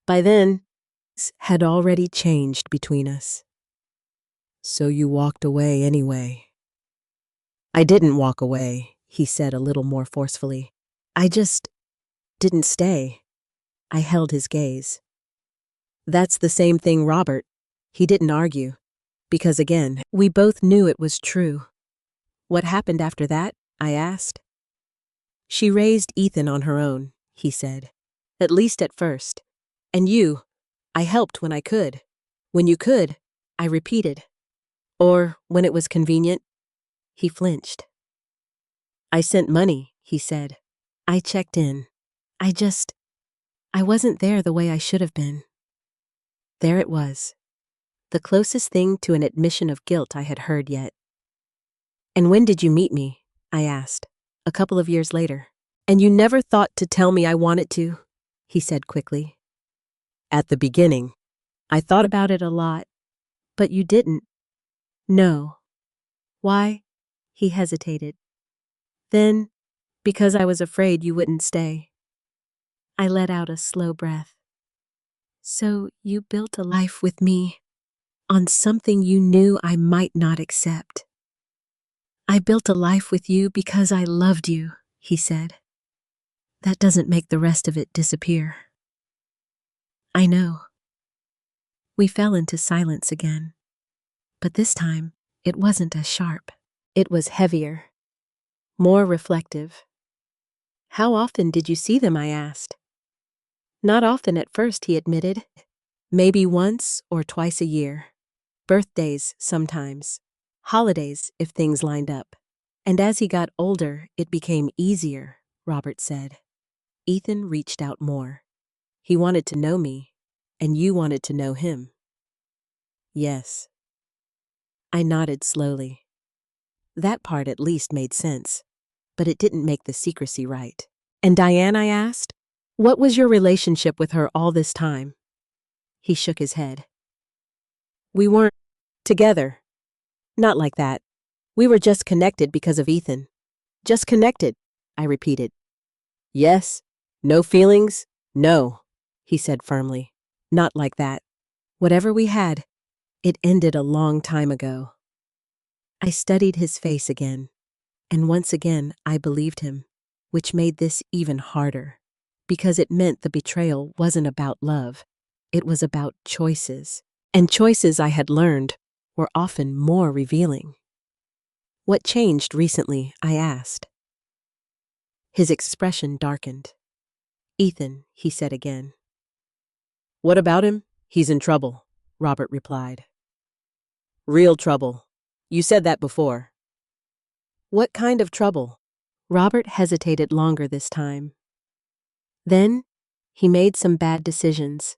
By then, had already changed between us. So you walked away anyway. I didn't walk away, he said a little more forcefully. I just didn't stay. I held his gaze. That's the same thing, Robert. He didn't argue. Because again, we both knew it was true. What happened after that? I asked. She raised Ethan on her own, he said. At least at first. And you, I helped when I could. When you could, I repeated. Or when it was convenient. He flinched. I sent money, he said. I checked in. I wasn't there the way I should have been. There it was. The closest thing to an admission of guilt I had heard yet. And when did you meet me? I asked. A couple of years later. And you never thought to tell me I wanted to, he said quickly. At the beginning, I thought about it a lot, but you didn't. No. Why? He hesitated. Then, because I was afraid you wouldn't stay. I let out a slow breath. So you built a life with me on something you knew I might not accept. I built a life with you because I loved you, he said. That doesn't make the rest of it disappear. I know. We fell into silence again. But this time, it wasn't as sharp. It was heavier, more reflective. How often did you see them, I asked. Not often at first, he admitted. Maybe once or twice a year. Birthdays sometimes. Holidays if things lined up. And as he got older, it became easier, Robert said. Ethan reached out more. He wanted to know me, and you wanted to know him. Yes. I nodded slowly. That part at least made sense, but it didn't make the secrecy right. And Diane, I asked, what was your relationship with her all this time? He shook his head. We weren't together. Not like that. We were just connected because of Ethan. Just connected, I repeated. Yes. No feelings? No, he said firmly. Not like that. Whatever we had, it ended a long time ago. I studied his face again, and once again I believed him, which made this even harder, because it meant the betrayal wasn't about love. It was about choices, and choices I had learned were often more revealing. What changed recently? I asked. His expression darkened. Ethan, he said again. What about him? He's in trouble, Robert replied. Real trouble. You said that before. What kind of trouble? Robert hesitated longer this time. Then, he made some bad decisions.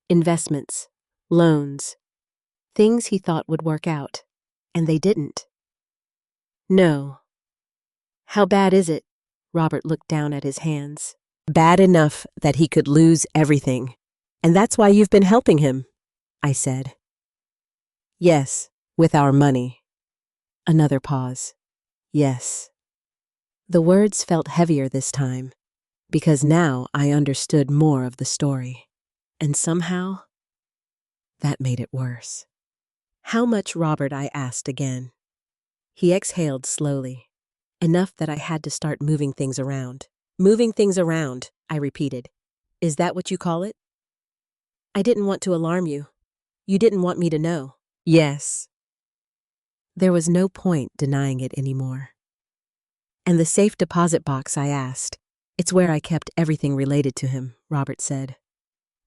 Investments, loans, things he thought would work out, and they didn't. No. How bad is it? Robert looked down at his hands. Bad enough that he could lose everything. And that's why you've been helping him, I said. Yes, with our money. Another pause. Yes. The words felt heavier this time, because now I understood more of the story. And somehow, that made it worse. How much, Robert? I asked again. He exhaled slowly, enough that I had to start moving things around. Moving things around, I repeated. Is that what you call it? I didn't want to alarm you. You didn't want me to know. Yes. There was no point denying it anymore. And the safe deposit box, I asked. It's where I kept everything related to him, Robert said.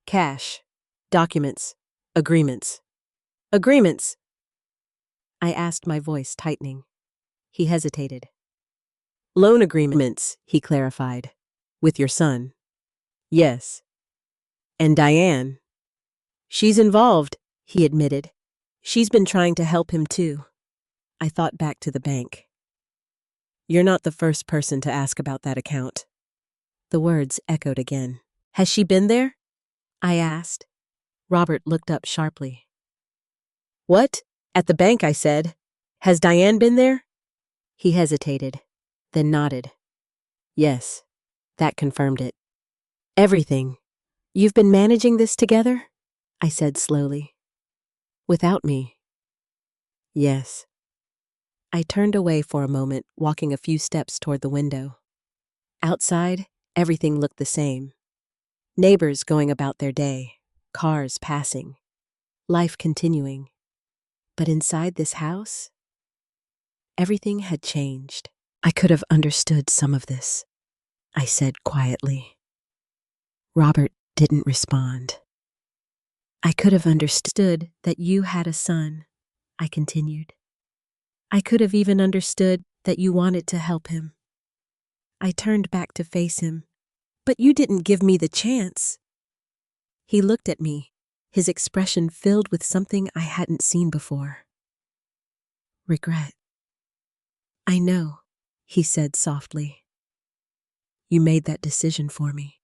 Cash, documents, agreements. Agreements! I asked, my voice tightening. He hesitated. Loan agreements, he clarified. With your son. Yes. And Diane. She's involved, he admitted. She's been trying to help him too. I thought back to the bank. You're not the first person to ask about that account. The words echoed again. Has she been there? I asked. Robert looked up sharply. What? At the bank, I said. Has Diane been there? He hesitated, then nodded. Yes, that confirmed it. Everything. You've been managing this together? I said slowly. Without me. Yes. I turned away for a moment, walking a few steps toward the window. Outside, everything looked the same. Neighbors going about their day, cars passing, life continuing. But inside this house, everything had changed. I could have understood some of this, I said quietly. Robert didn't respond. I could have understood that you had a son, I continued. I could have even understood that you wanted to help him. I turned back to face him. But you didn't give me the chance. He looked at me, his expression filled with something I hadn't seen before. Regret. I know, he said softly. You made that decision for me.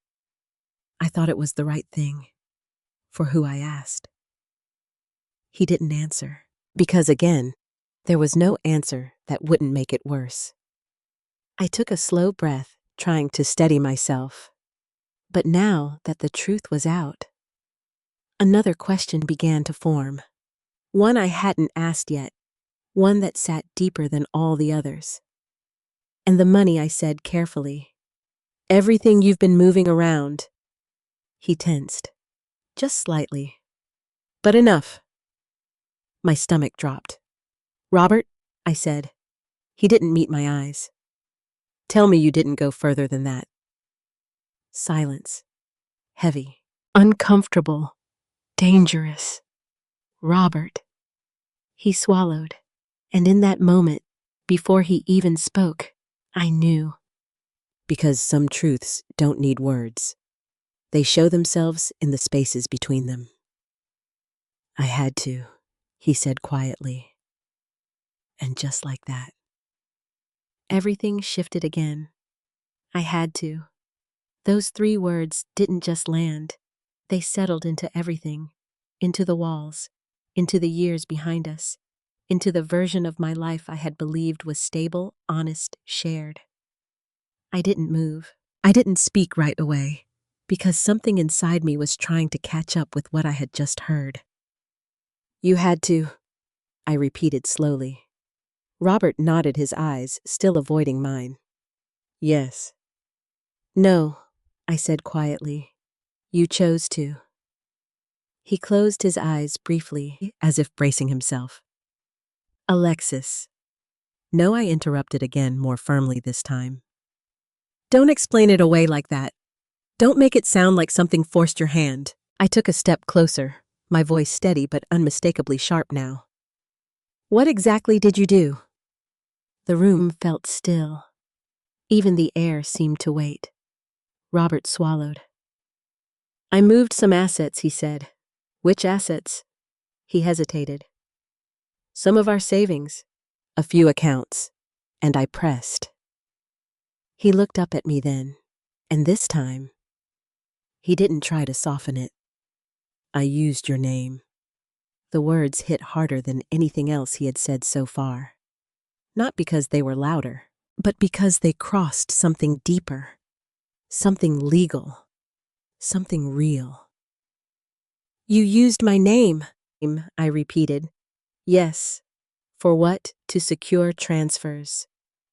I thought it was the right thing, for who I asked. He didn't answer, because again, there was no answer that wouldn't make it worse. I took a slow breath, trying to steady myself. But now that the truth was out, another question began to form. One I hadn't asked yet, one that sat deeper than all the others. And the money, I said carefully. Everything you've been moving around. He tensed, just slightly. But enough. My stomach dropped. Robert, I said. He didn't meet my eyes. Tell me you didn't go further than that. Silence. Heavy. Uncomfortable. Dangerous. Robert. He swallowed. And in that moment, before he even spoke, I knew. Because some truths don't need words. They show themselves in the spaces between them. I had to, he said quietly. And just like that, everything shifted again. I had to. Those 3 words didn't just land. They settled into everything, into the walls, into the years behind us, into the version of my life I had believed was stable, honest, shared. I didn't move. I didn't speak right away, because something inside me was trying to catch up with what I had just heard. You had to, I repeated slowly. Robert nodded his eyes, still avoiding mine. Yes. No, I said quietly. You chose to. He closed his eyes briefly, as if bracing himself. Alexis. No, I interrupted again, more firmly this time. Don't explain it away like that. Don't make it sound like something forced your hand. I took a step closer, my voice steady but unmistakably sharp now. What exactly did you do? The room felt still. Even the air seemed to wait. Robert swallowed. I moved some assets, he said. Which assets? He hesitated. Some of our savings, a few accounts, and I pressed. He looked up at me then, and this time, he didn't try to soften it. I used your name. The words hit harder than anything else he had said so far. Not because they were louder, but because they crossed something deeper, something legal, something real. You used my name, I repeated. Yes. For what? To secure transfers.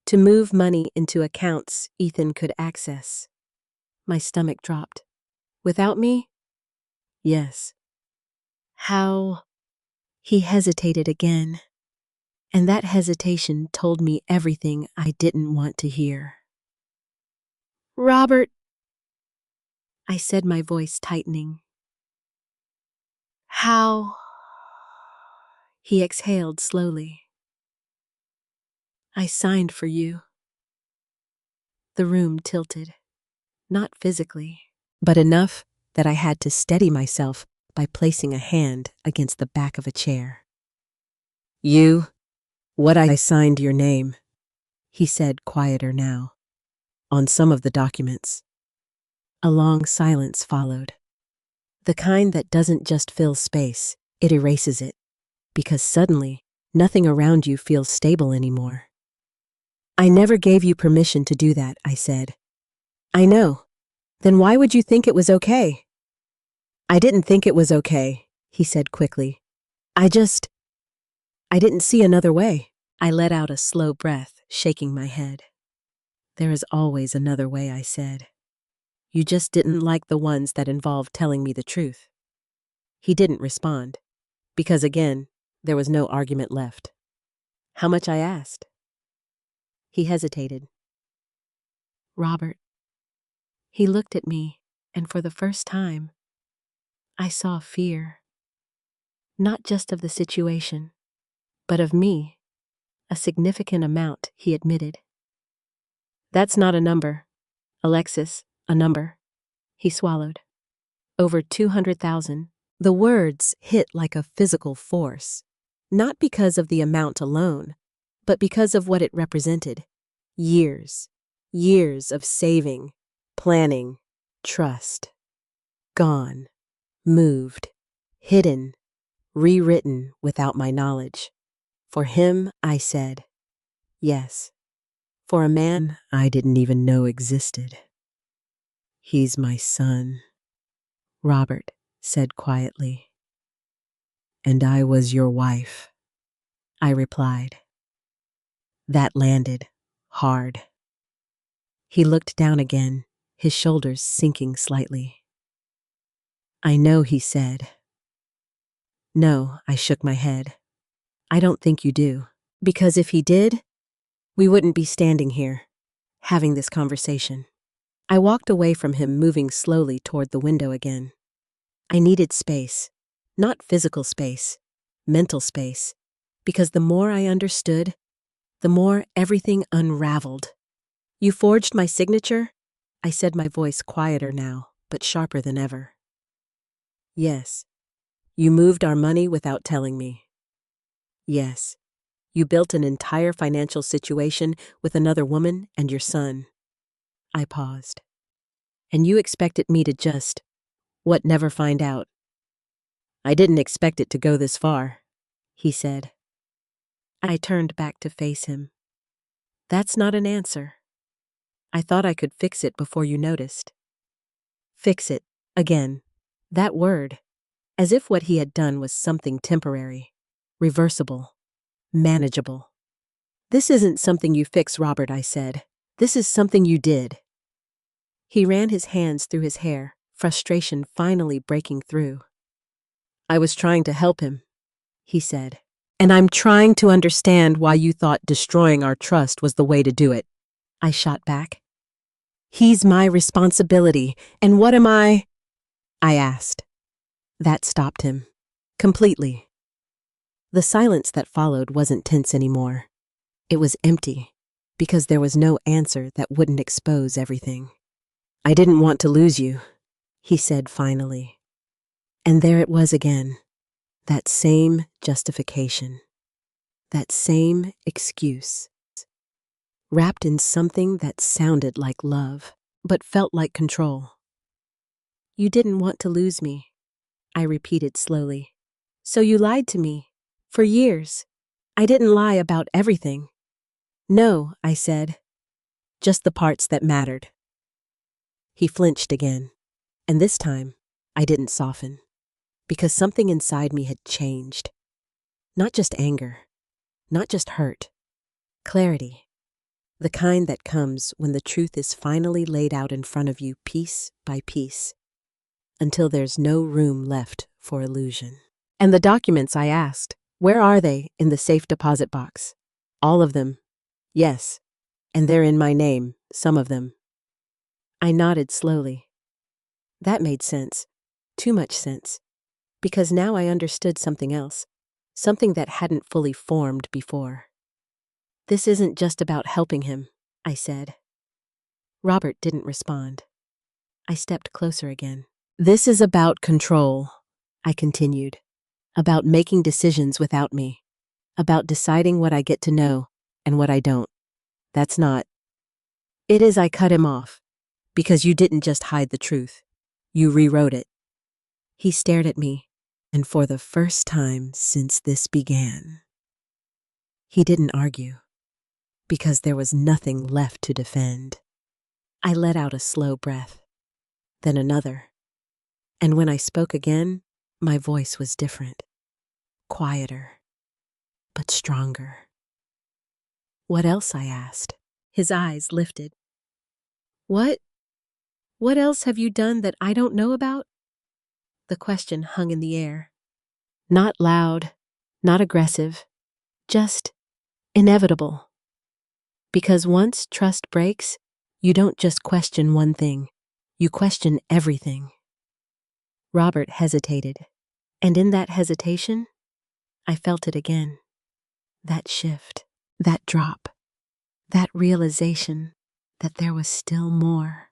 To move money into accounts Ethan could access. My stomach dropped. Without me? Yes. How? He hesitated again. And that hesitation told me everything I didn't want to hear. Robert, I said, my voice tightening. How? He exhaled slowly. I signed for you. The room tilted. Not physically, but enough that I had to steady myself by placing a hand against the back of a chair. You? What I signed your name, he said, quieter now, on some of the documents. A long silence followed. The kind that doesn't just fill space, it erases it. because suddenly, nothing around you feels stable anymore. I never gave you permission to do that, I said. I know. Then why would you think it was okay? I didn't think it was okay, he said quickly. I didn't see another way. I let out a slow breath, shaking my head. There is always another way, I said. You just didn't like the ones that involved telling me the truth. He didn't respond, because again, there was no argument left. How much, I asked? He hesitated. Robert. He looked at me, and for the first time, I saw fear. Not just of the situation, but of me. A significant amount, he admitted. That's not a number. Alexis, a number. He swallowed. Over 200,000. The words hit like a physical force, not because of the amount alone, but because of what it represented. Years. Years of saving, planning, trust. Gone. Moved. Hidden. Rewritten without my knowledge. For him, I said, yes. For a man I didn't even know existed. He's my son, Robert said quietly. And I was your wife, I replied. That landed hard. He looked down again, his shoulders sinking slightly. I know, he said. No, I shook my head. I don't think you do. Because if he did, we wouldn't be standing here, having this conversation. I walked away from him, moving slowly toward the window again. I needed space, not physical space, mental space, because the more I understood, the more everything unraveled. You forged my signature? I said, my voice quieter now, but sharper than ever. Yes. You moved our money without telling me. Yes. You built an entire financial situation with another woman and your son. I paused. And you expected me to just, never find out? I didn't expect it to go this far, he said. I turned back to face him. That's not an answer. I thought I could fix it before you noticed. Fix it, again. That word, as if what he had done was something temporary, reversible, manageable. This isn't something you fix, Robert, I said. This is something you did. He ran his hands through his hair, frustration finally breaking through. I was trying to help him, he said. And I'm trying to understand why you thought destroying our trust was the way to do it. I shot back. He's my responsibility, and what am I asked. That stopped him. Completely. The silence that followed wasn't tense anymore. It was empty, because there was no answer that wouldn't expose everything. I didn't want to lose you, he said finally. And there it was again. That same justification. That same excuse. Wrapped in something that sounded like love, but felt like control. You didn't want to lose me, I repeated slowly. So you lied to me. For years. I didn't lie about everything. No, I said. Just the parts that mattered. He flinched again. And this time, I didn't soften. Because something inside me had changed. Not just anger. Not just hurt. Clarity. The kind that comes when the truth is finally laid out in front of you piece by piece, until there's no room left for illusion. And the documents, I asked, where are they in the safe deposit box? All of them. Yes. And they're in my name, some of them. I nodded slowly. That made sense. Too much sense. Because now I understood something else. Something that hadn't fully formed before. This isn't just about helping him, I said. Robert didn't respond. I stepped closer again. This is about control, I continued. About making decisions without me. About deciding what I get to know and what I don't. That's not. It is. I cut him off. Because you didn't just hide the truth. You rewrote it. He stared at me, And for the first time since this began, he didn't argue, because there was nothing left to defend. I let out a slow breath, then another, and when I spoke again, my voice was different, quieter, but stronger. What else? I asked. His eyes lifted. What? What else have you done that I don't know about? The question hung in the air. Not loud, not aggressive, just inevitable. Because once trust breaks, you don't just question one thing, you question everything. Robert hesitated, and in that hesitation, I felt it again. That shift, that drop, that realization that there was still more,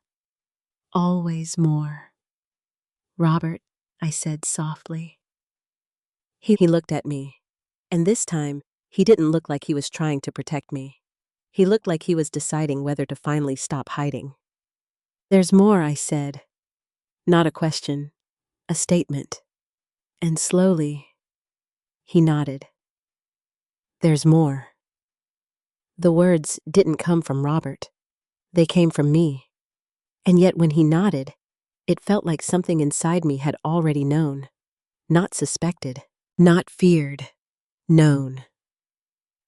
always more. Robert, I said softly. He looked at me, and this time, he didn't look like he was trying to protect me. He looked like he was deciding whether to finally stop hiding. There's more, I said. Not a question, a statement. And slowly, he nodded. There's more. The words didn't come from Robert. They came from me. And yet when he nodded, it felt like something inside me had already known. Not suspected, not feared, known.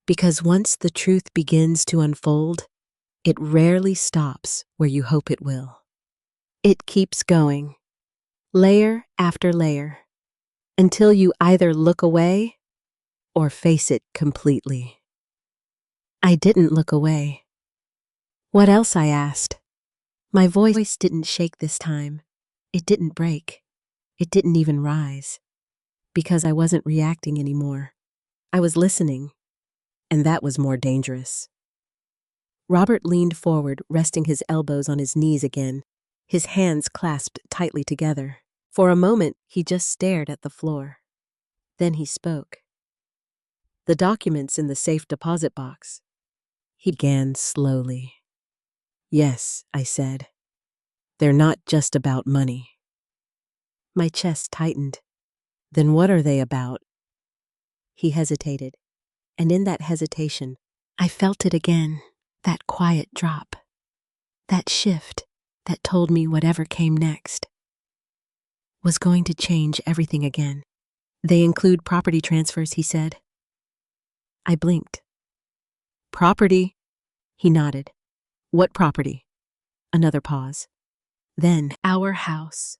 Because once the truth begins to unfold, it rarely stops where you hope it will. It keeps going, layer after layer, until you either look away or face it completely. I didn't look away. What else? I asked. My voice didn't shake this time. It didn't break. It didn't even rise. Because I wasn't reacting anymore. I was listening, and that was more dangerous. Robert leaned forward, resting his elbows on his knees again, his hands clasped tightly together. For a moment, he just stared at the floor. Then he spoke. The documents in the safe deposit box. He began slowly. Yes, I said. They're not just about money. My chest tightened. Then what are they about? He hesitated, and in that hesitation, I felt it again, that quiet drop, that shift that told me whatever came next was going to change everything again. They include property transfers, he said. I blinked. Property? He nodded. What property? Another pause. Then, our house.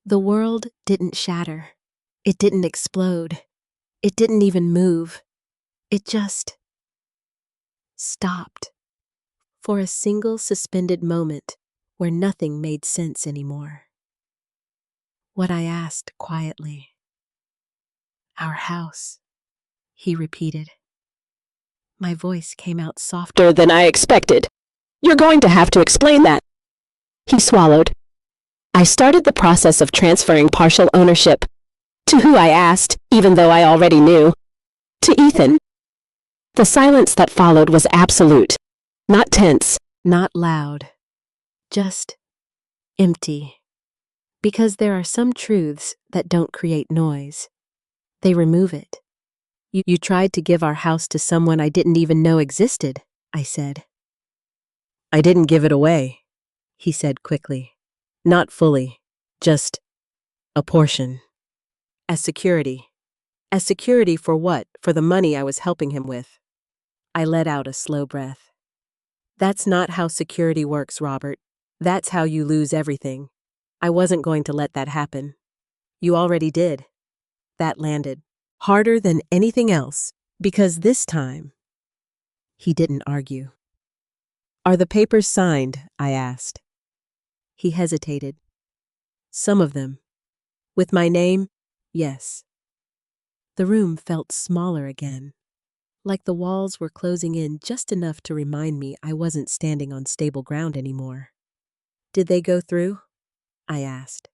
The world didn't shatter. It didn't explode. It didn't even move. It just stopped for a single suspended moment where nothing made sense anymore. What? I asked quietly. Our house, he repeated. My voice came out softer than I expected. You're going to have to explain that. He swallowed. I started the process of transferring partial ownership. To who? I asked, even though I already knew. To Ethan. The silence that followed was absolute. Not tense, not loud. Just empty. Because there are some truths that don't create noise. They remove it. You tried to give our house to someone I didn't even know existed, I said. I didn't give it away, he said quickly. Not fully, just a portion. As security. As security for what? For the money I was helping him with. I let out a slow breath. That's not how security works, Robert. That's how you lose everything. I wasn't going to let that happen. You already did. That landed harder than anything else, because this time, he didn't argue. Are the papers signed? I asked. He hesitated. Some of them. With my name? Yes. The room felt smaller again, like the walls were closing in just enough to remind me I wasn't standing on stable ground anymore. Did they go through? I asked.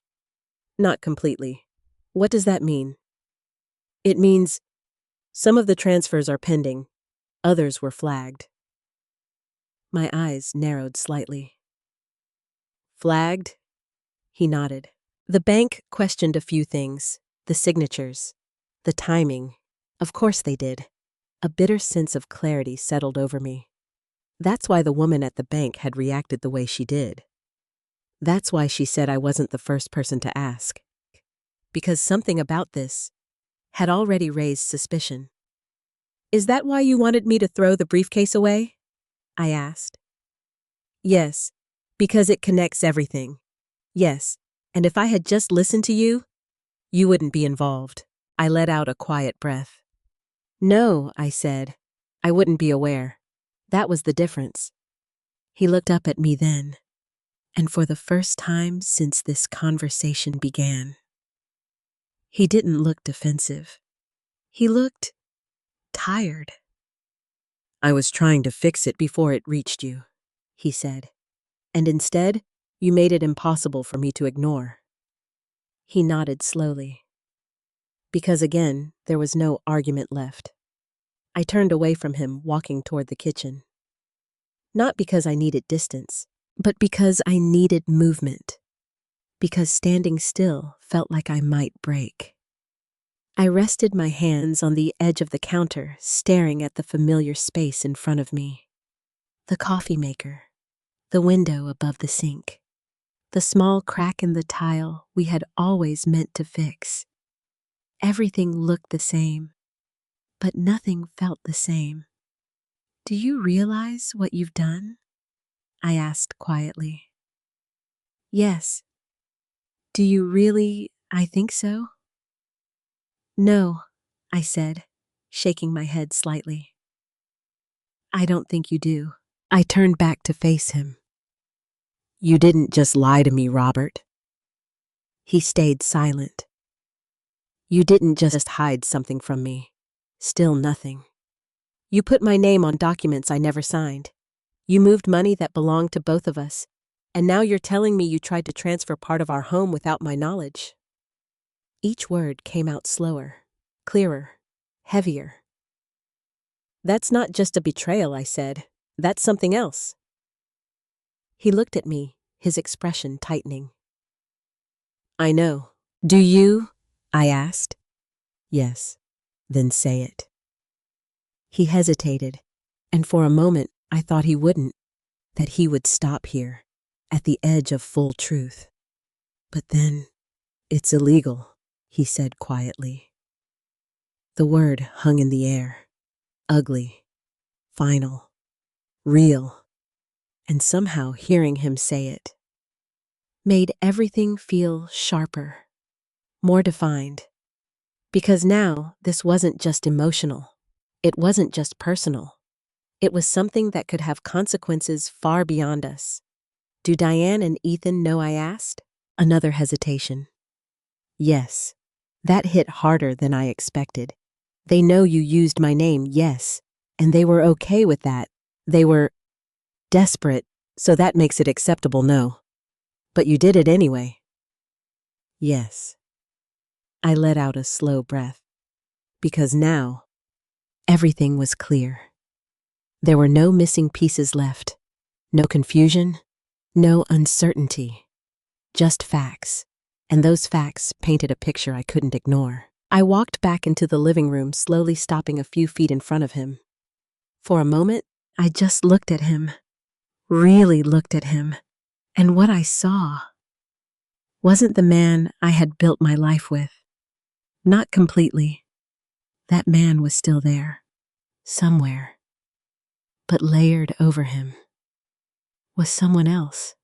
Not completely. What does that mean? It means some of the transfers are pending, others were flagged. My eyes narrowed slightly. Flagged? He nodded. The bank questioned a few things. the signatures, the timing. Of course they did. A bitter sense of clarity settled over me. That's why the woman at the bank had reacted the way she did. That's why she said I wasn't the first person to ask. Because something about this had already raised suspicion. "Is that why you wanted me to throw the briefcase away?" I asked. "Yes, because it connects everything. Yes, and if I had just listened to you, you wouldn't be involved." I let out a quiet breath. "No," I said, "I wouldn't be aware." That was the difference. He looked up at me then, and for the first time since this conversation began, he didn't look defensive. He looked tired. "I was trying to fix it before it reached you," he said, "and instead, you made it impossible for me to ignore." He nodded slowly. Because again, there was no argument left. I turned away from him, walking toward the kitchen. Not because I needed distance, but because I needed movement. Because standing still felt like I might break. I rested my hands on the edge of the counter, staring at the familiar space in front of me. The coffee maker, the window above the sink, the small crack in the tile we had always meant to fix. Everything looked the same, but nothing felt the same. "Do you realize what you've done?" I asked quietly. "Yes." "Do you really, I think so?" "No," I said, shaking my head slightly. "I don't think you do." I turned back to face him. "You didn't just lie to me, Robert." He stayed silent. "You didn't just hide something from me. Still nothing. You put my name on documents I never signed. You moved money that belonged to both of us, and now you're telling me you tried to transfer part of our home without my knowledge." Each word came out slower, clearer, heavier. "That's not just a betrayal," I said. "That's something else." He looked at me, his expression tightening. "I know. Do you?" I asked. "Yes." "Then say it." He hesitated, and for a moment I thought he wouldn't, that he would stop here, at the edge of full truth. But then, "It's illegal," he said quietly. The word hung in the air, ugly, final, real, and somehow hearing him say it made everything feel sharper, more defined. Because now this wasn't just emotional. It wasn't just personal. It was something that could have consequences far beyond us. "Do Diane and Ethan know?" I asked. Another hesitation. "Yes." That hit harder than I expected. "They know you used my name, yes. And they were okay with that. They were desperate, so that makes it acceptable, no. But you did it anyway." "Yes." I let out a slow breath. Because now, everything was clear. There were no missing pieces left. No confusion. No uncertainty. Just facts. And those facts painted a picture I couldn't ignore. I walked back into the living room, slowly stopping a few feet in front of him. For a moment, I just looked at him. Really looked at him. And what I saw wasn't the man I had built my life with. Not completely. That man was still there. Somewhere. But layered over him was someone else.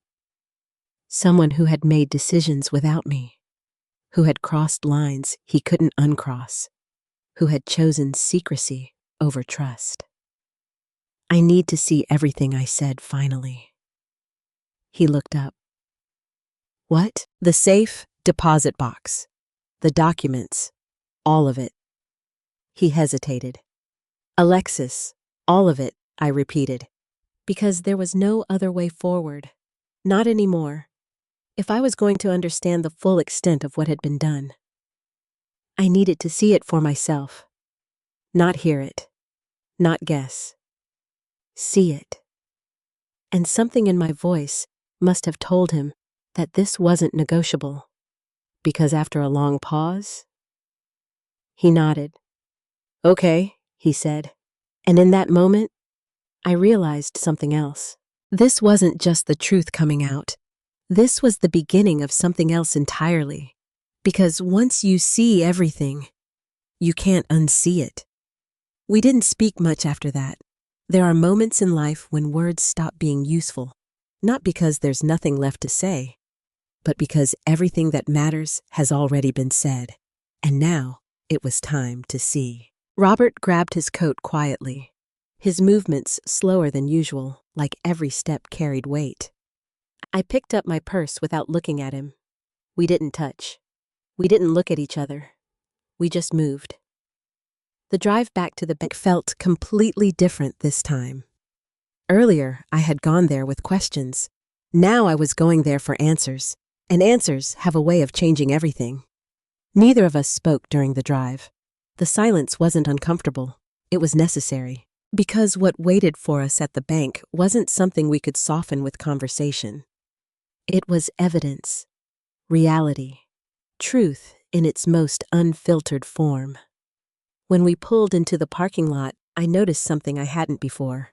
Someone who had made decisions without me. Who had crossed lines he couldn't uncross. Who had chosen secrecy over trust. "I need to see everything," I said finally. He looked up. "What?" "The safe deposit box. The documents. All of it." He hesitated. "Alexis, all of it," I repeated. Because there was no other way forward. Not anymore. If I was going to understand the full extent of what had been done, I needed to see it for myself. Not hear it. Not guess. See it. And something in my voice must have told him that this wasn't negotiable. Because after a long pause, He nodded. Okay, he said. And in that moment, I realized something else. This wasn't just the truth coming out. This was the beginning of something else entirely. Because once you see everything, you can't unsee it. We didn't speak much after that. There are moments in life when words stop being useful, not because there's nothing left to say, but because everything that matters has already been said. And now it was time to see. Robert grabbed his coat quietly, his movements slower than usual, like every step carried weight. I picked up my purse without looking at him. We didn't touch. We didn't look at each other. We just moved. The drive back to the bank felt completely different this time. Earlier, I had gone there with questions. Now I was going there for answers, and answers have a way of changing everything. Neither of us spoke during the drive. The silence wasn't uncomfortable. It was necessary. Because what waited for us at the bank wasn't something we could soften with conversation. It was evidence, reality, truth in its most unfiltered form. When we pulled into the parking lot, I noticed something I hadn't before.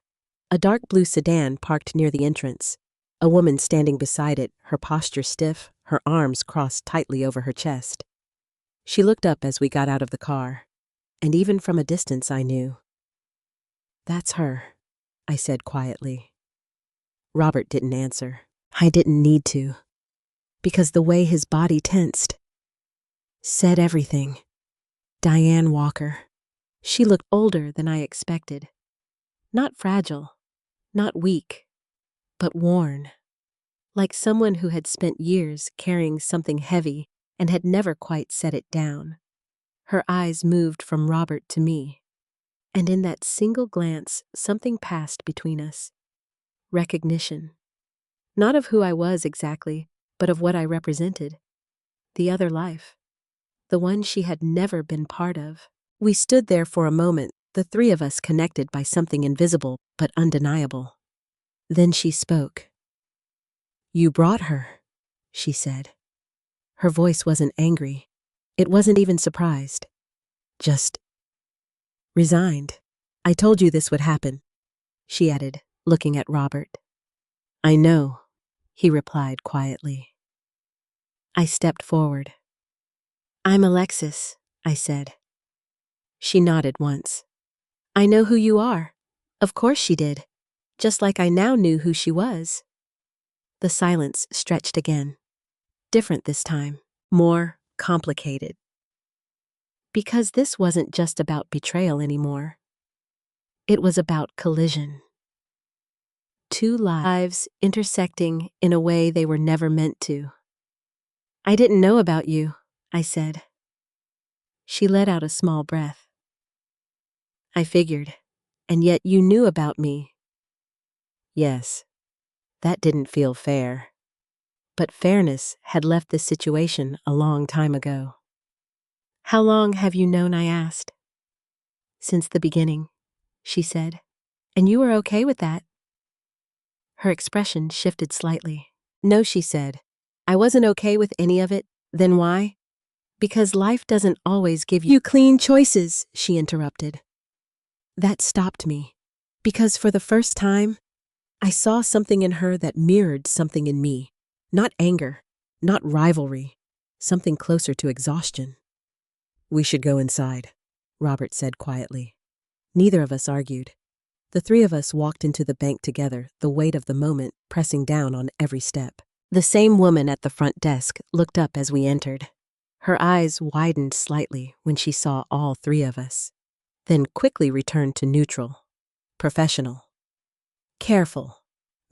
A dark blue sedan parked near the entrance. A woman standing beside it, her posture stiff, her arms crossed tightly over her chest. She looked up as we got out of the car, and even from a distance I knew. That's her, I said quietly. Robert didn't answer. I didn't need to, because the way his body tensed said everything. Diane Walker. She looked older than I expected. Not fragile, not weak, but worn. Like someone who had spent years carrying something heavy and had never quite set it down. Her eyes moved from Robert to me. And in that single glance, something passed between us. Recognition. Not of who I was exactly, but of what I represented. The other life. The one she had never been part of. We stood there for a moment, the three of us connected by something invisible but undeniable. Then she spoke. You brought her, she said. Her voice wasn't angry. It wasn't even surprised. Just resigned. I told you this would happen, she added, looking at Robert. I know, he replied quietly. I stepped forward. I'm Alexis, I said. She nodded once. I know who you are. Of course she did, just like I now knew who she was. The silence stretched again. Different this time, more complicated. Because this wasn't just about betrayal anymore. It was about collision. Two lives intersecting in a way they were never meant to. I didn't know about you, I said. She let out a small breath. I figured, and yet you knew about me. Yes, that didn't feel fair. But fairness had left this situation a long time ago. How long have you known, I asked. Since the beginning, she said. And you were okay with that? Her expression shifted slightly. No, she said. I wasn't okay with any of it. Then why? Because life doesn't always give you clean choices, she interrupted. That stopped me. Because for the first time, I saw something in her that mirrored something in me. Not anger, not rivalry, something closer to exhaustion. We should go inside, Robert said quietly. Neither of us argued. The three of us walked into the bank together, the weight of the moment pressing down on every step. The same woman at the front desk looked up as we entered. Her eyes widened slightly when she saw all three of us, then quickly returned to neutral, professional. Careful,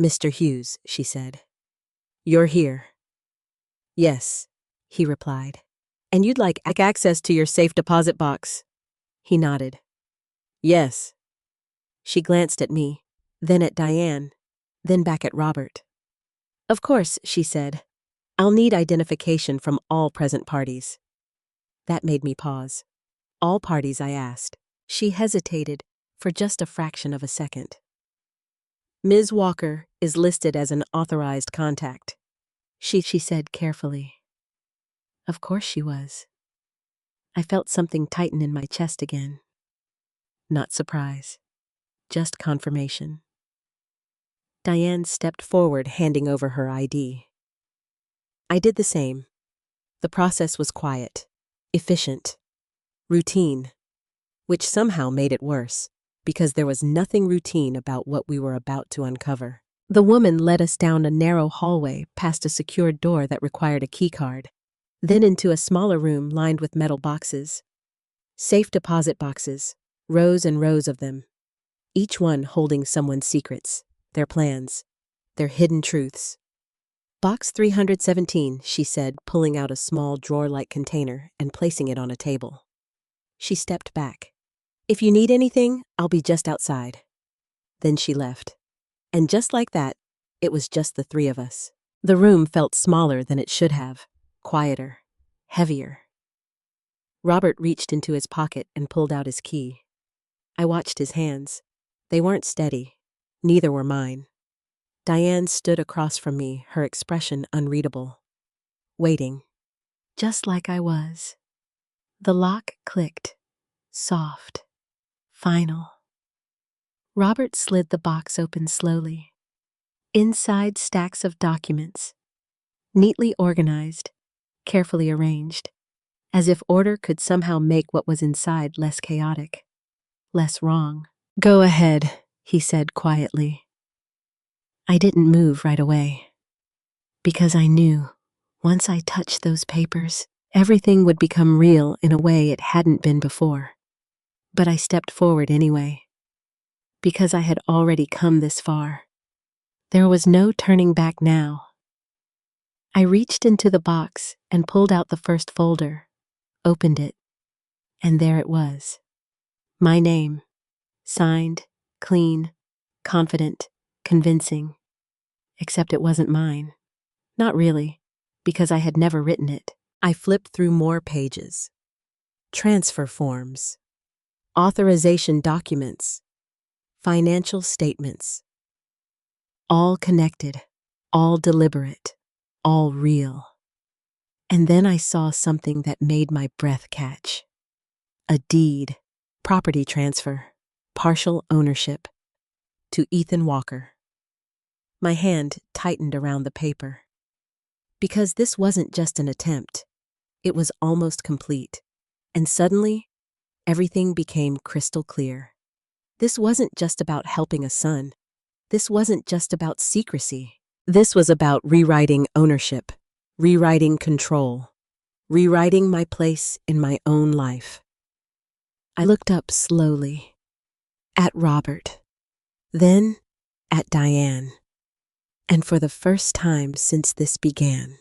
Mr. Hughes, she said. You're here. Yes, he replied. And you'd like access to your safe deposit box? He nodded. Yes. She glanced at me, then at Diane, then back at Robert. Of course, she said. I'll need identification from all present parties. That made me pause. All parties, I asked. She hesitated for just a fraction of a second. Ms. Walker is listed as an authorized contact. She said carefully. Of course she was. I felt something tighten in my chest again. Not surprise, just confirmation. Diane stepped forward, handing over her ID. I did the same. The process was quiet, efficient, routine, which somehow made it worse, because there was nothing routine about what we were about to uncover. The woman led us down a narrow hallway past a secured door that required a keycard, then into a smaller room lined with metal boxes. Safe deposit boxes, rows and rows of them, each one holding someone's secrets, their plans, their hidden truths. Box 317, she said, pulling out a small drawer-like container and placing it on a table. She stepped back. If you need anything, I'll be just outside. Then she left. And just like that, it was just the three of us. The room felt smaller than it should have, quieter, heavier. Robert reached into his pocket and pulled out his key. I watched his hands. They weren't steady. Neither were mine. Diane stood across from me, her expression unreadable. Waiting. Just like I was. The lock clicked. Soft. Final. Robert slid the box open slowly. Inside, stacks of documents. Neatly organized. Carefully arranged. As if order could somehow make what was inside less chaotic. Less wrong. Go ahead, he said quietly. I didn't move right away. Because I knew, once I touched those papers, everything would become real in a way it hadn't been before. But I stepped forward anyway. Because I had already come this far. There was no turning back now. I reached into the box and pulled out the first folder, opened it, and there it was. My name. Signed, clean, confident, convincing. Except it wasn't mine. Not really, because I had never written it. I flipped through more pages. Transfer forms. Authorization documents. Financial statements. All connected, all deliberate, all real. And then I saw something that made my breath catch. A deed, property transfer, partial ownership, to Ethan Walker. My hand tightened around the paper. Because this wasn't just an attempt. It was almost complete. And suddenly, everything became crystal clear. This wasn't just about helping a son. This wasn't just about secrecy. This was about rewriting ownership, rewriting control, rewriting my place in my own life. I looked up slowly. At Robert. Then at Diane. And for the first time since this began,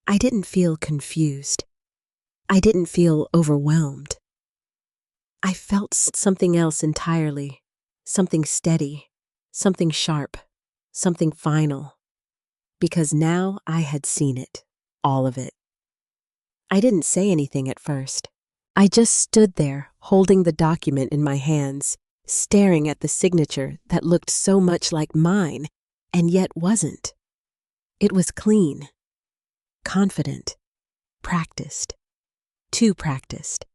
I didn't feel confused. I didn't feel overwhelmed. I felt something else entirely, something steady, something sharp, something final. Because now I had seen it, all of it. I didn't say anything at first. I just stood there, holding the document in my hands, staring at the signature that looked so much like mine, and yet wasn't. It was clean, confident, practiced, too practiced.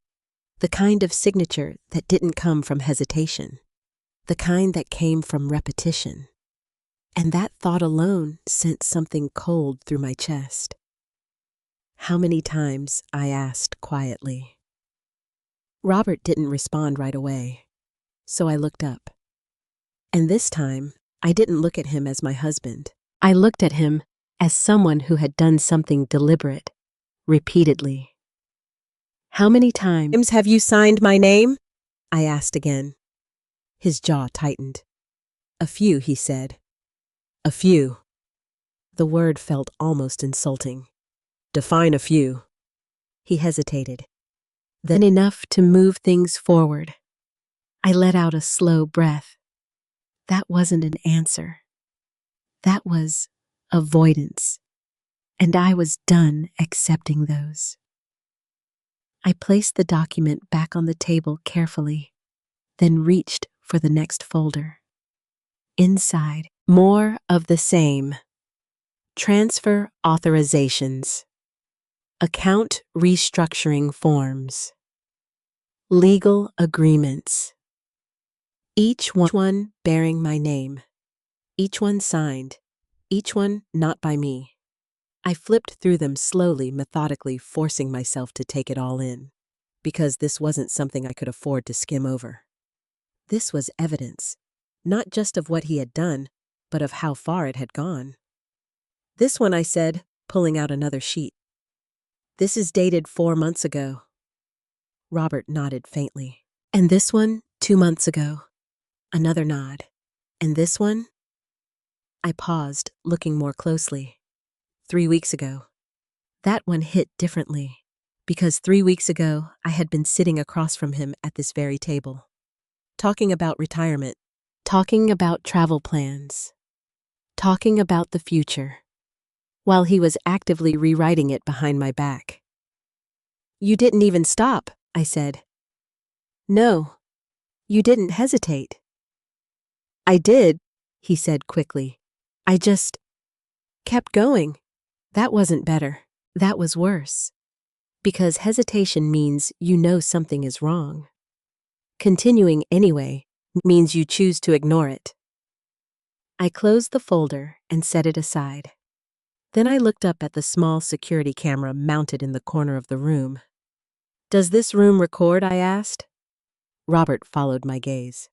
The kind of signature that didn't come from hesitation, the kind that came from repetition. And that thought alone sent something cold through my chest. How many times? I asked quietly. Robert didn't respond right away, so I looked up. And this time, I didn't look at him as my husband. I looked at him as someone who had done something deliberate, repeatedly. How many times have you signed my name? I asked again. His jaw tightened. A few, he said. A few. The word felt almost insulting. Define a few. He hesitated. Then enough to move things forward. I let out a slow breath. That wasn't an answer. That was avoidance. And I was done accepting those. I placed the document back on the table carefully, then reached for the next folder. Inside, more of the same. Transfer authorizations. Account restructuring forms. Legal agreements. Each one bearing my name. Each one signed. Each one not by me. I flipped through them slowly, methodically, forcing myself to take it all in, because this wasn't something I could afford to skim over. This was evidence, not just of what he had done, but of how far it had gone. This one, I said, pulling out another sheet. This is dated 4 months ago. Robert nodded faintly. And this one, 2 months ago. Another nod. And this one? I paused, looking more closely. 3 weeks ago. That one hit differently, because 3 weeks ago I had been sitting across from him at this very table, talking about retirement, talking about travel plans, talking about the future, while he was actively rewriting it behind my back. You didn't even stop, I said. No, you didn't hesitate. I did, he said quickly. I just kept going. That wasn't better. That was worse. Because hesitation means you know something is wrong. Continuing anyway means you choose to ignore it. I closed the folder and set it aside. Then I looked up at the small security camera mounted in the corner of the room. Does this room record? I asked. Robert followed my gaze.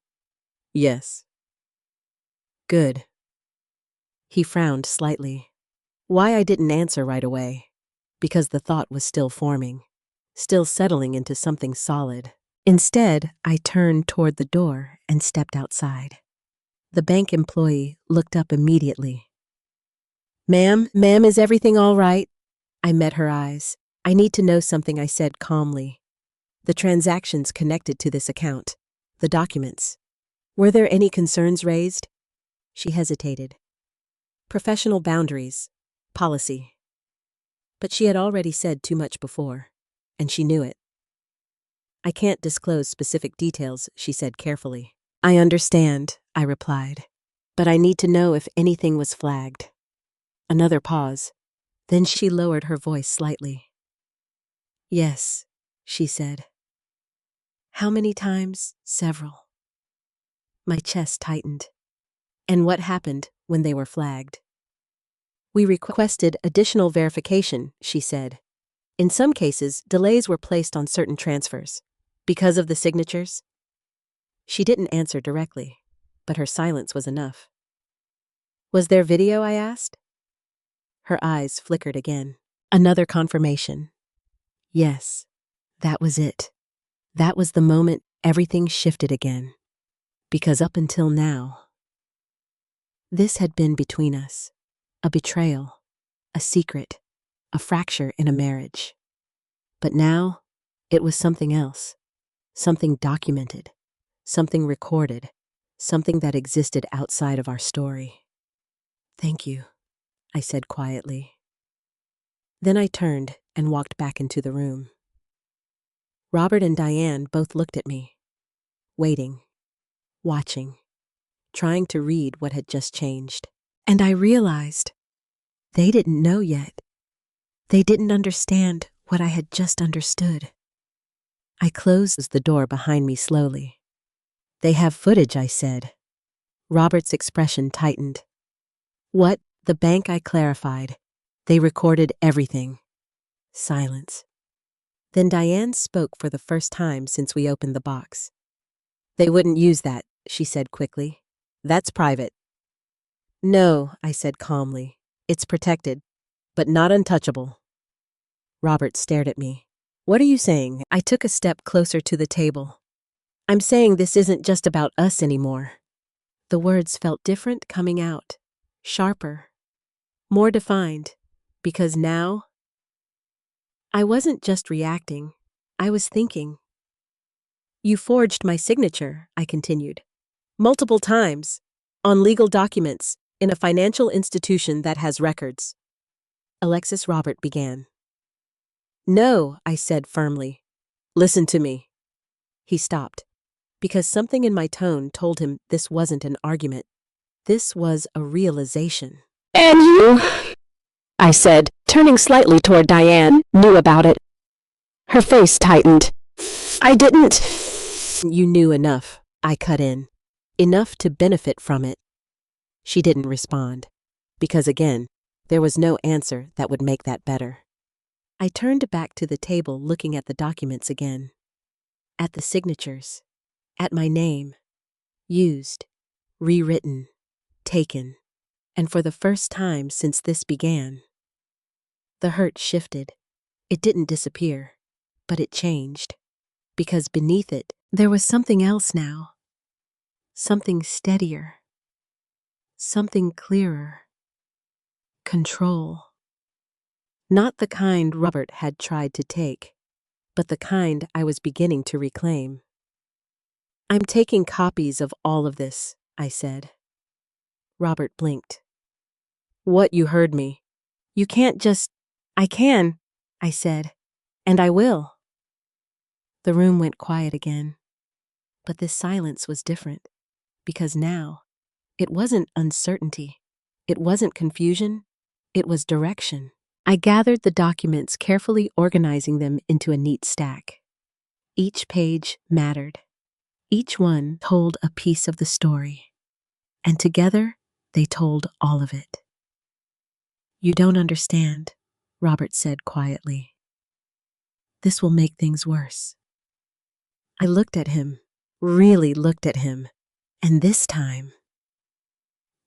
Yes. Good. He frowned slightly. Why I didn't answer right away? Because the thought was still forming, still settling into something solid. Instead, I turned toward the door and stepped outside. The bank employee looked up immediately. Ma'am, is everything all right? I met her eyes. I need to know something, I said calmly. The transactions connected to this account, the documents. Were there any concerns raised? She hesitated. Professional boundaries, policy. But she had already said too much before, and she knew it. I can't disclose specific details, she said carefully. I understand, I replied, but I need to know if anything was flagged. Another pause. Then she lowered her voice slightly. Yes, she said. How many times? Several. My chest tightened. And what happened when they were flagged? We requested additional verification, she said. In some cases, delays were placed on certain transfers. Because of the signatures? She didn't answer directly, but her silence was enough. Was there video? I asked. Her eyes flickered again. Another confirmation. Yes, that was it. That was the moment everything shifted again. Because up until now, this had been between us. A betrayal, a secret, a fracture in a marriage. But now, it was something else. Something documented, something recorded, something that existed outside of our story. Thank you, I said quietly. Then I turned and walked back into the room. Robert and Diane both looked at me, waiting, watching, trying to read what had just changed. And I realized they didn't know yet. They didn't understand what I had just understood. I closed the door behind me slowly. They have footage, I said. Robert's expression tightened. What? The bank, I clarified. They recorded everything. Silence. Then Diane spoke for the first time since we opened the box. They wouldn't use that, she said quickly. That's private. No, I said calmly. It's protected, but not untouchable. Robert stared at me. What are you saying? I took a step closer to the table. I'm saying this isn't just about us anymore. The words felt different coming out, sharper, more defined, because now I wasn't just reacting, I was thinking. You forged my signature, I continued, multiple times, on legal documents, in a financial institution that has records. Alexis Robert began. No, I said firmly. Listen to me. He stopped, because something in my tone told him this wasn't an argument. This was a realization. And you? I said, turning slightly toward Diane, knew about it. Her face tightened. I didn't. You knew enough, I cut in. Enough to benefit from it. She didn't respond, because again, there was no answer that would make that better. I turned back to the table looking at the documents again. At the signatures. At my name. Used. Rewritten. Taken. And for the first time since this began. The hurt shifted. It didn't disappear, but it changed. Because beneath it, there was something else now. Something steadier. Something clearer. Control. Not the kind Robert had tried to take, but the kind I was beginning to reclaim. I'm taking copies of all of this, I said. Robert blinked. What, you heard me? You can't just... I can, I said, and I will. The room went quiet again, but this silence was different, because now, it wasn't uncertainty, it wasn't confusion, it was direction. I gathered the documents, carefully organizing them into a neat stack. Each page mattered. Each one told a piece of the story, and together they told all of it. You don't understand, Robert said quietly. This will make things worse. I looked at him, really looked at him, and this time,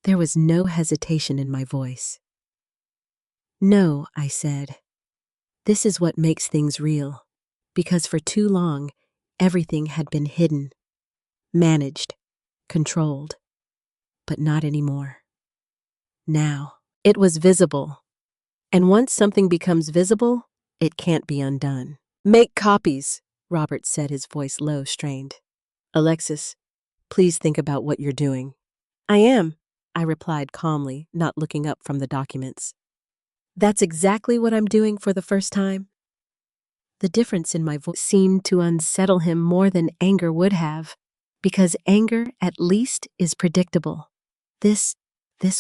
there was no hesitation in my voice. No, I said. This is what makes things real, because for too long, everything had been hidden, managed, controlled, but not anymore. Now, it was visible, and once something becomes visible, it can't be undone. Make copies, Robert said, his voice low, strained. Alexis, please think about what you're doing. I am, I replied calmly, not looking up from the documents. That's exactly what I'm doing for the first time. The difference in my voice seemed to unsettle him more than anger would have, because anger, at least, is predictable. This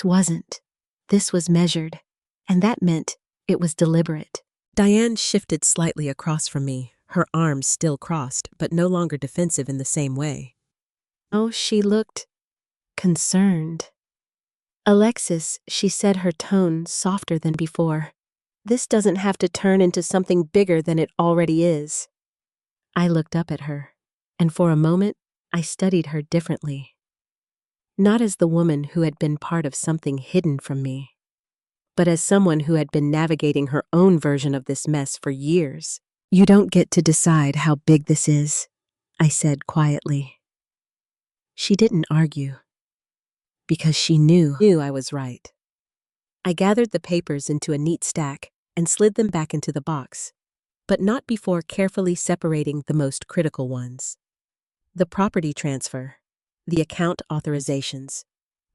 wasn't. This was measured, and that meant it was deliberate. Diane shifted slightly across from me, her arms still crossed, but no longer defensive in the same way. Oh, she looked concerned. Alexis, she said, her tone softer than before. This doesn't have to turn into something bigger than it already is. I looked up at her, and for a moment, I studied her differently. Not as the woman who had been part of something hidden from me, but as someone who had been navigating her own version of this mess for years. You don't get to decide how big this is, I said quietly. She didn't argue, because she knew I was right. I gathered the papers into a neat stack and slid them back into the box, but not before carefully separating the most critical ones. The property transfer, the account authorizations,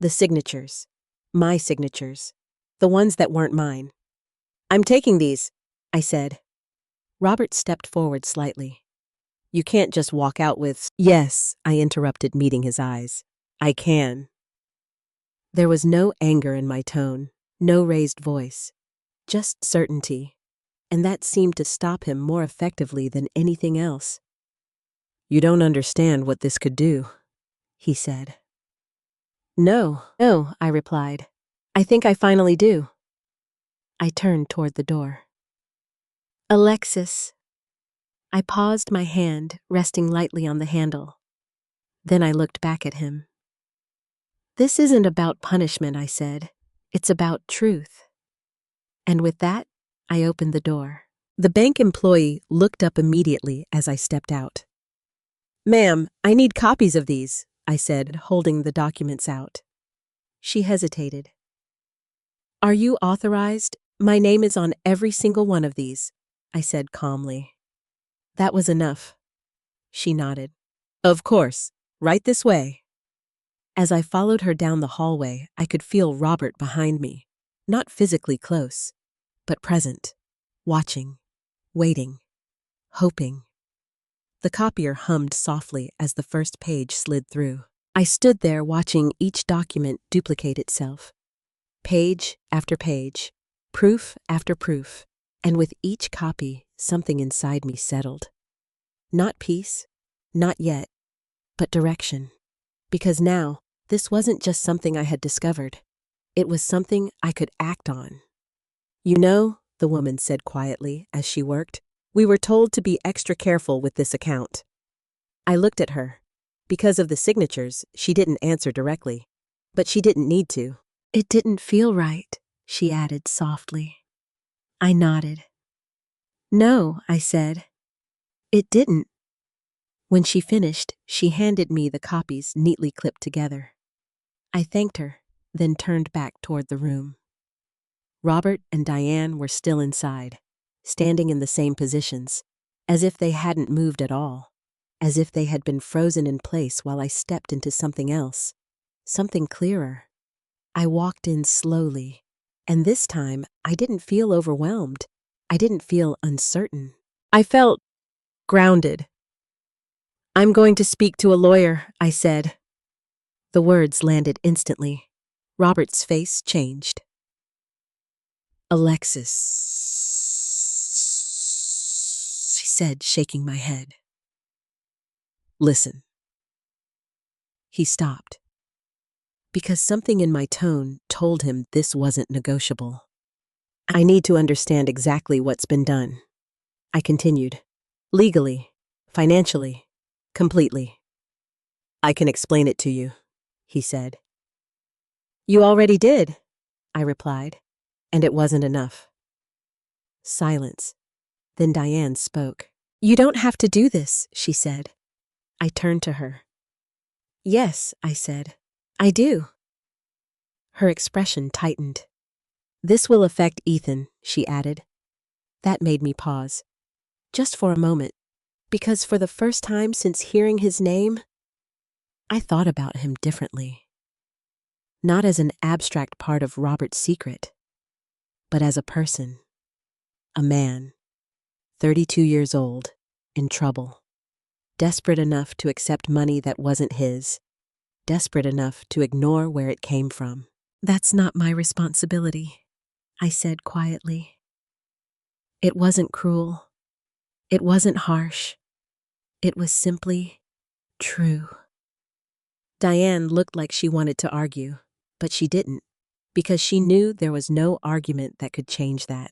the signatures, my signatures, the ones that weren't mine. I'm taking these, I said. Robert stepped forward slightly. You can't just walk out with... Yes, I interrupted, meeting his eyes. I can. There was no anger in my tone, no raised voice, just certainty, and that seemed to stop him more effectively than anything else. You don't understand what this could do, he said. No, I replied. I think I finally do. I turned toward the door. Alexis. I paused, my hand resting lightly on the handle. Then I looked back at him. This isn't about punishment, I said. It's about truth. And with that, I opened the door. The bank employee looked up immediately as I stepped out. Ma'am, I need copies of these, I said, holding the documents out. She hesitated. Are you authorized? My name is on every single one of these, I said calmly. That was enough. She nodded. Of course, right this way. As I followed her down the hallway, I could feel Robert behind me, not physically close, but present, watching, waiting, hoping. The copier hummed softly as the first page slid through. I stood there watching each document duplicate itself, page after page, Proof after proof, and with each copy, something inside me settled. Not peace, not yet, but direction. Because now, this wasn't just something I had discovered. It was something I could act on. You know, the woman said quietly as she worked, we were told to be extra careful with this account. I looked at her. Because of the signatures, she didn't answer directly. But she didn't need to. It didn't feel right, she added softly. I nodded. No, I said. It didn't. When she finished, she handed me the copies neatly clipped together. I thanked her, then turned back toward the room. Robert and Diane were still inside, standing in the same positions, as if they hadn't moved at all, as if they had been frozen in place while I stepped into something else, something clearer. I walked in slowly, and this time I didn't feel overwhelmed. I didn't feel uncertain. I felt grounded. I'm going to speak to a lawyer, I said. The words landed instantly. Robert's face changed. Alexis, he said, shaking my head. Listen. He stopped, because something in my tone told him this wasn't negotiable. I need to understand exactly what's been done. I continued. Legally, financially, completely. I can explain it to you, he said. You already did, I replied, and it wasn't enough. Silence. Then Diane spoke. You don't have to do this, she said. I turned to her. Yes, I said. I do. Her expression tightened. This will affect Ethan, she added. That made me pause. Just for a moment, because for the first time since hearing his name, I thought about him differently. Not as an abstract part of Robert's secret, but as a person. A man, 32 years old, in trouble. Desperate enough to accept money that wasn't his. Desperate enough to ignore where it came from. That's not my responsibility, I said quietly. It wasn't cruel. It wasn't harsh. It was simply true. Diane looked like she wanted to argue, but she didn't, because she knew there was no argument that could change that.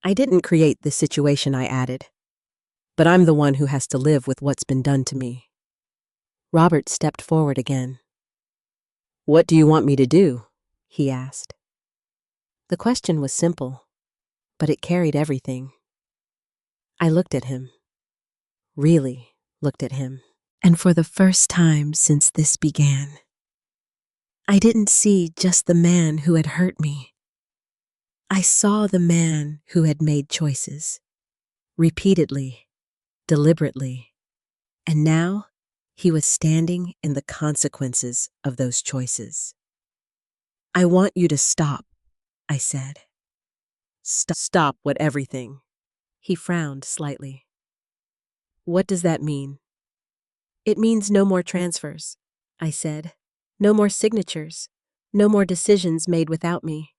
I didn't create this situation, I added, but I'm the one who has to live with what's been done to me. Robert stepped forward again. What do you want me to do? He asked. The question was simple, but it carried everything. I looked at him. Really looked at him. And for the first time since this began, I didn't see just the man who had hurt me. I saw the man who had made choices, repeatedly, deliberately, and now he was standing in the consequences of those choices. I want you to stop, I said. Stop what everything. He frowned slightly. What does that mean? It means no more transfers, I said. No more signatures. No more decisions made without me.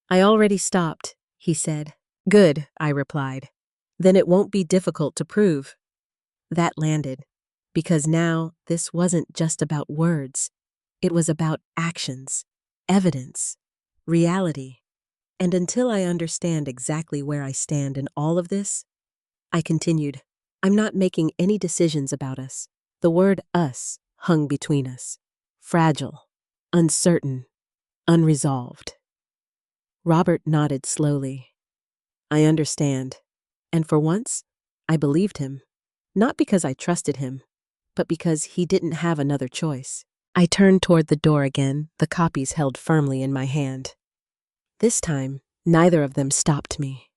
I already stopped, he said. Good, I replied. Then it won't be difficult to prove. That landed, because now this wasn't just about words. It was about actions, evidence, reality. And until I understand exactly where I stand in all of this, I continued, I'm not making any decisions about us. The word us hung between us. Fragile, uncertain, unresolved. Robert nodded slowly. I understand. And for once, I believed him. Not because I trusted him, but because he didn't have another choice. I turned toward the door again, the copies held firmly in my hand. This time, neither of them stopped me.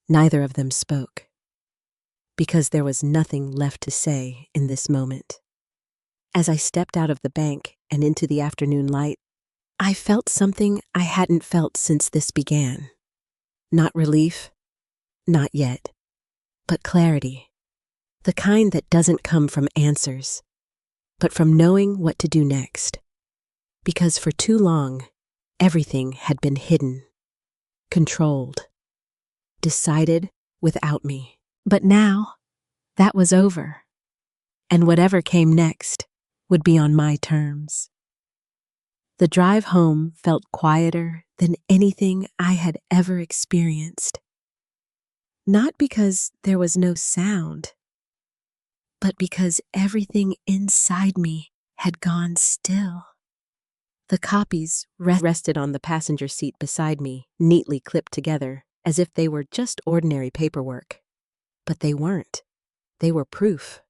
Neither of them spoke. Because there was nothing left to say in this moment. As I stepped out of the bank and into the afternoon light, I felt something I hadn't felt since this began. Not relief, not yet, but clarity. The kind that doesn't come from answers, but from knowing what to do next. Because for too long, everything had been hidden. controlled, decided without me. But now, that was over, and whatever came next would be on my terms. The drive home felt quieter than anything I had ever experienced. Not because there was no sound, but because everything inside me had gone still. The copies rested on the passenger seat beside me, neatly clipped together, as if they were just ordinary paperwork. But they weren't. They were proof.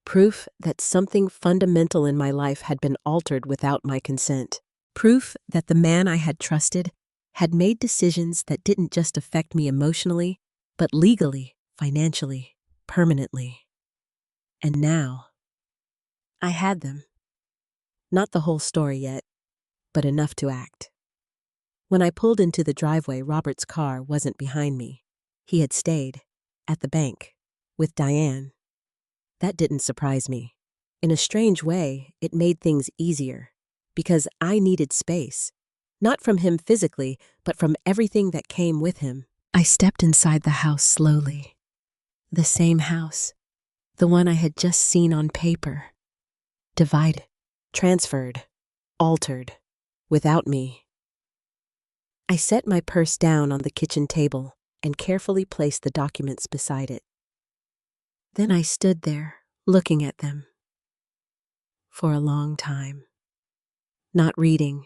Proof that something fundamental in my life had been altered without my consent. Proof that the man I had trusted had made decisions that didn't just affect me emotionally, but legally, financially, permanently. And now, I had them. Not the whole story yet, but enough to act. When I pulled into the driveway, Robert's car wasn't behind me. He had stayed, at the bank, with Diane. That didn't surprise me. In a strange way, it made things easier, because I needed space, not from him physically, but from everything that came with him. I stepped inside the house slowly. The same house, the one I had just seen on paper. Divided, transferred, altered, without me. I set my purse down on the kitchen table and carefully placed the documents beside it. Then I stood there, looking at them. For a long time. Not reading,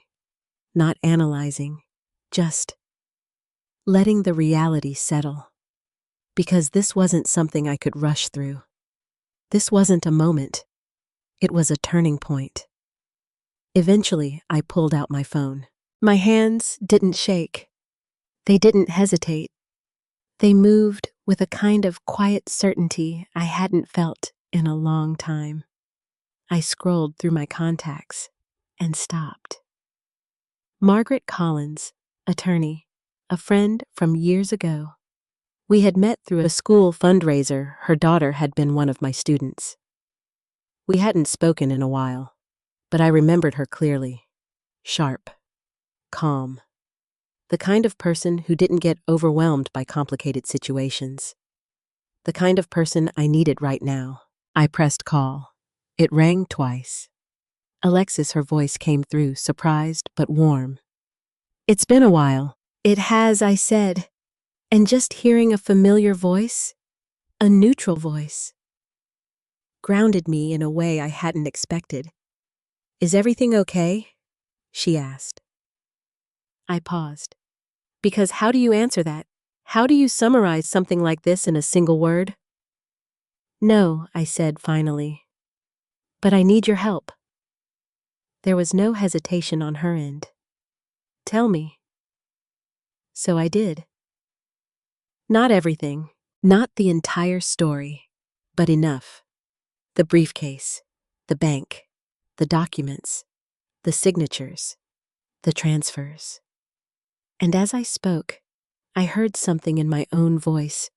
not analyzing, just letting the reality settle. Because this wasn't something I could rush through. This wasn't a moment. It was a turning point. Eventually, I pulled out my phone. My hands didn't shake. They didn't hesitate. They moved with a kind of quiet certainty I hadn't felt in a long time. I scrolled through my contacts and stopped. Margaret Collins, attorney, a friend from years ago. We had met through a school fundraiser. Her daughter had been one of my students. We hadn't spoken in a while, but I remembered her clearly. Sharp, calm. The kind of person who didn't get overwhelmed by complicated situations. The kind of person I needed right now. I pressed call. It rang twice. Alexis, her voice came through, surprised but warm. It's been a while. It has, I said. And just hearing a familiar voice, a neutral voice, grounded me in a way I hadn't expected. Is everything okay? She asked. I paused. Because how do you answer that? How do you summarize something like this in a single word? No, I said finally. But I need your help. There was no hesitation on her end. Tell me. So I did. Not everything, not the entire story, but enough. The briefcase, the bank, the documents, the signatures, the transfers. And as I spoke, I heard something in my own voice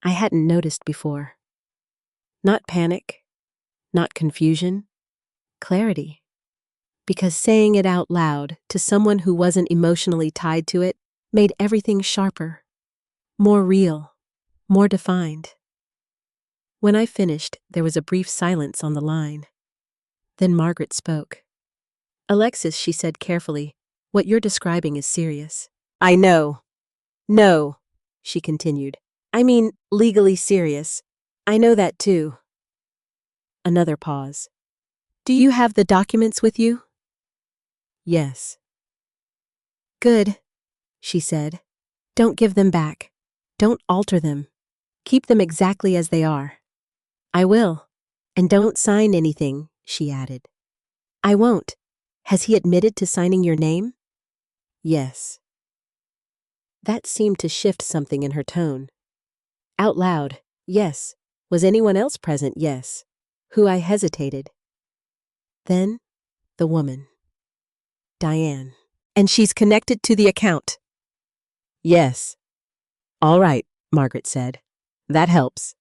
I hadn't noticed before. Not panic, not confusion, clarity. Because saying it out loud to someone who wasn't emotionally tied to it made everything sharper, more real, more defined. When I finished, there was a brief silence on the line. Then Margaret spoke. Alexis, she said carefully, what you're describing is serious. I know. No, she continued. I mean, legally serious. I know that too. Another pause. Do you have the documents with you? Yes. Good, she said. Don't give them back. Don't alter them. Keep them exactly as they are. I will. And don't sign anything, she added. I won't. Has he admitted to signing your name? Yes. That seemed to shift something in her tone. Out loud, yes. Was anyone else present? Yes. Who? I hesitated. Then, the woman. Diane. And she's connected to the account. Yes. All right, Margaret said. That helps.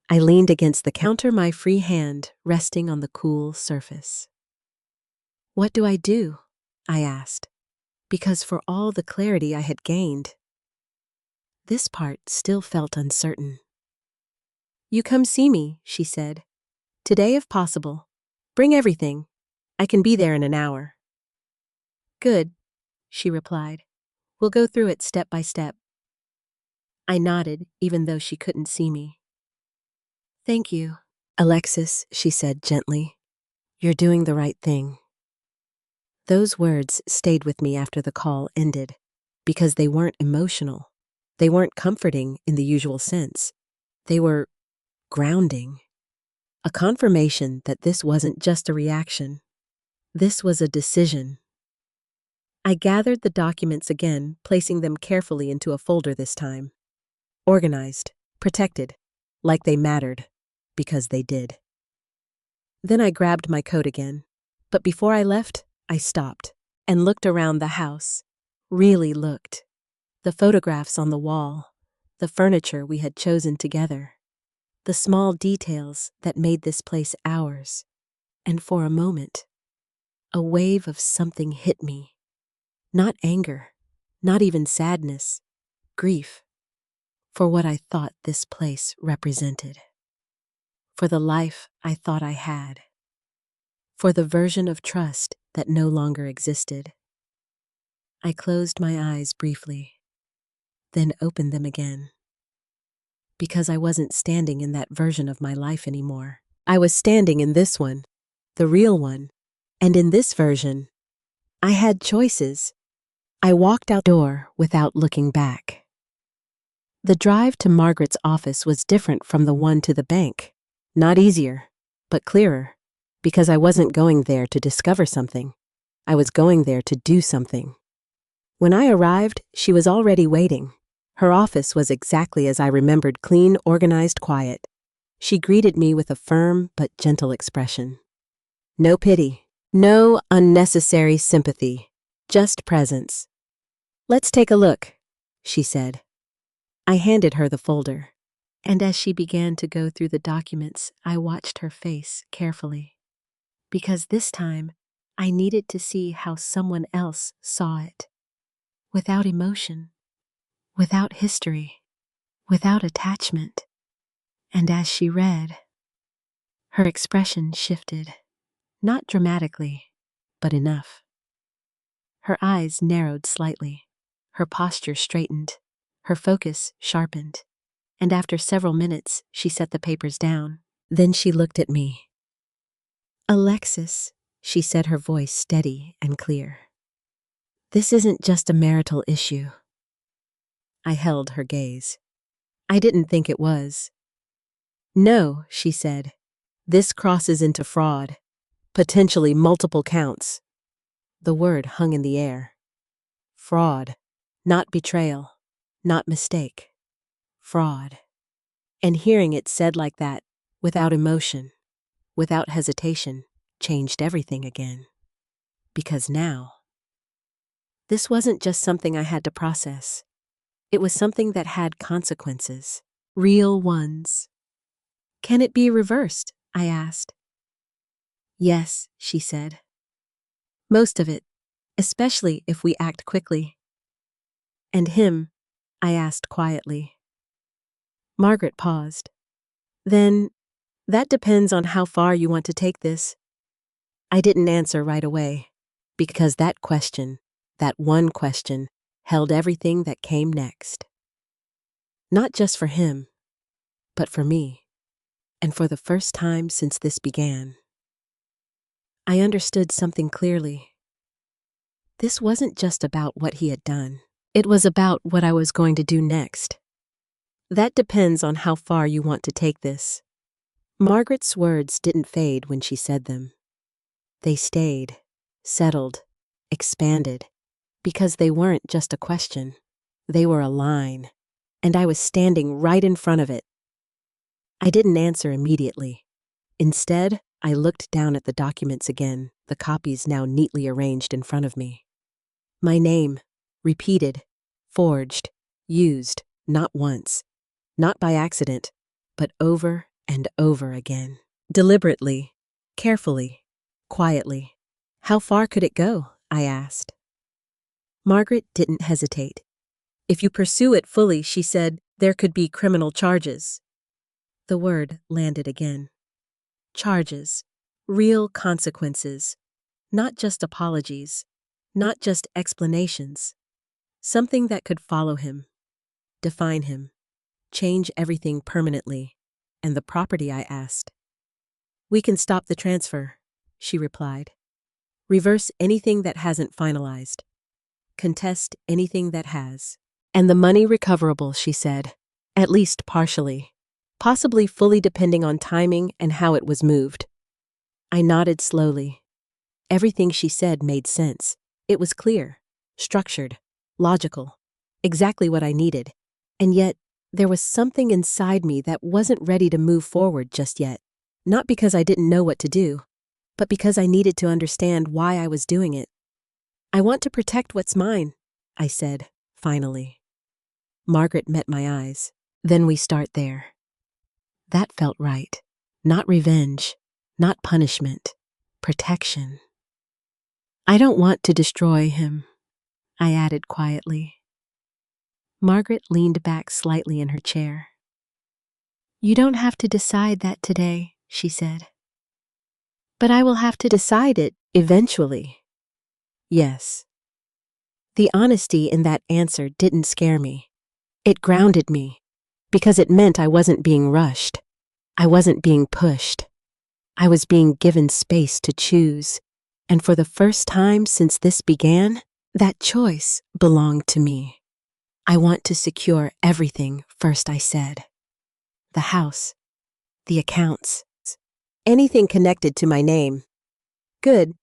I leaned against the counter, my free hand resting on the cool surface. What do I do? I asked, because for all the clarity I had gained, this part still felt uncertain. "You come see me," she said. "Today if possible. Bring everything. I can be there in an hour." "Good," she replied. "We'll go through it step by step." I nodded, even though she couldn't see me. "Thank you, Alexis," she said gently. "You're doing the right thing." Those words stayed with me after the call ended, because they weren't emotional. They weren't comforting in the usual sense. They were grounding. A confirmation that this wasn't just a reaction. This was a decision. I gathered the documents again, placing them carefully into a folder this time. Organized, protected, like they mattered, because they did. Then I grabbed my coat again, but before I left, I stopped and looked around the house. Really looked. The photographs on the wall, the furniture we had chosen together, the small details that made this place ours. And for a moment, a wave of something hit me. Not anger, not even sadness, grief, for what I thought this place represented. For the life I thought I had. For the version of trust that no longer existed. I closed my eyes briefly, then opened them again. Because I wasn't standing in that version of my life anymore. I was standing in this one, the real one. And in this version, I had choices. I walked out the door without looking back. The drive to Margaret's office was different from the one to the bank. Not easier, but clearer, because I wasn't going there to discover something. I was going there to do something. When I arrived, she was already waiting. Her office was exactly as I remembered, clean, organized, quiet. She greeted me with a firm but gentle expression. No pity, no unnecessary sympathy, just presence. "Let's take a look," she said. I handed her the folder, and as she began to go through the documents, I watched her face carefully. Because this time, I needed to see how someone else saw it. Without emotion, without history, without attachment. And as she read, her expression shifted, not dramatically, but enough. Her eyes narrowed slightly, her posture straightened, her focus sharpened, and after several minutes, she set the papers down. Then she looked at me. "Alexis," she said, her voice steady and clear. "This isn't just a marital issue." I held her gaze. I didn't think it was. "No," she said. "This crosses into fraud, potentially multiple counts." The word hung in the air. Fraud, not betrayal, not mistake. Fraud. And hearing it said like that, without emotion, without hesitation, changed everything again. Because now, this wasn't just something I had to process. It was something that had consequences, real ones. "Can it be reversed?" I asked. "Yes," she said. "Most of it, especially if we act quickly." "And him?" I asked quietly. Margaret paused. "Then, that depends on how far you want to take this." I didn't answer right away, because that question, that one question, held everything that came next. Not just for him, but for me, and for the first time since this began. I understood something clearly. This wasn't just about what he had done. It was about what I was going to do next. That depends on how far you want to take this. Margaret's words didn't fade when she said them. They stayed, settled, expanded, because they weren't just a question. They were a line, and I was standing right in front of it. I didn't answer immediately. Instead, I looked down at the documents again, the copies now neatly arranged in front of me. My name, repeated, forged, used, not once, not by accident, but over and over again. Deliberately, carefully, quietly. "How far could it go?" I asked. Margaret didn't hesitate. If you pursue it fully, she said, there could be criminal charges. The word landed again. Charges. Real consequences. Not just apologies. Not just explanations. Something that could follow him, define him, change everything permanently. And the property, I asked. We can stop the transfer, she replied. Reverse anything that hasn't finalized. Contest anything that has. And the money recoverable, she said. At least partially. Possibly fully depending on timing and how it was moved. I nodded slowly. Everything she said made sense. It was clear, structured, logical, exactly what I needed. And yet, there was something inside me that wasn't ready to move forward just yet. Not because I didn't know what to do, but because I needed to understand why I was doing it. I want to protect what's mine, I said, finally. Margaret met my eyes. Then we start there. That felt right. Not revenge, not punishment, protection. I don't want to destroy him, I added quietly. Margaret leaned back slightly in her chair. You don't have to decide that today, she said. But I will have to decide it eventually. Yes. The honesty in that answer didn't scare me. It grounded me, because it meant I wasn't being rushed. I wasn't being pushed. I was being given space to choose. And for the first time since this began, that choice belonged to me. I want to secure everything first, I said. The house, the accounts, anything connected to my name. Good,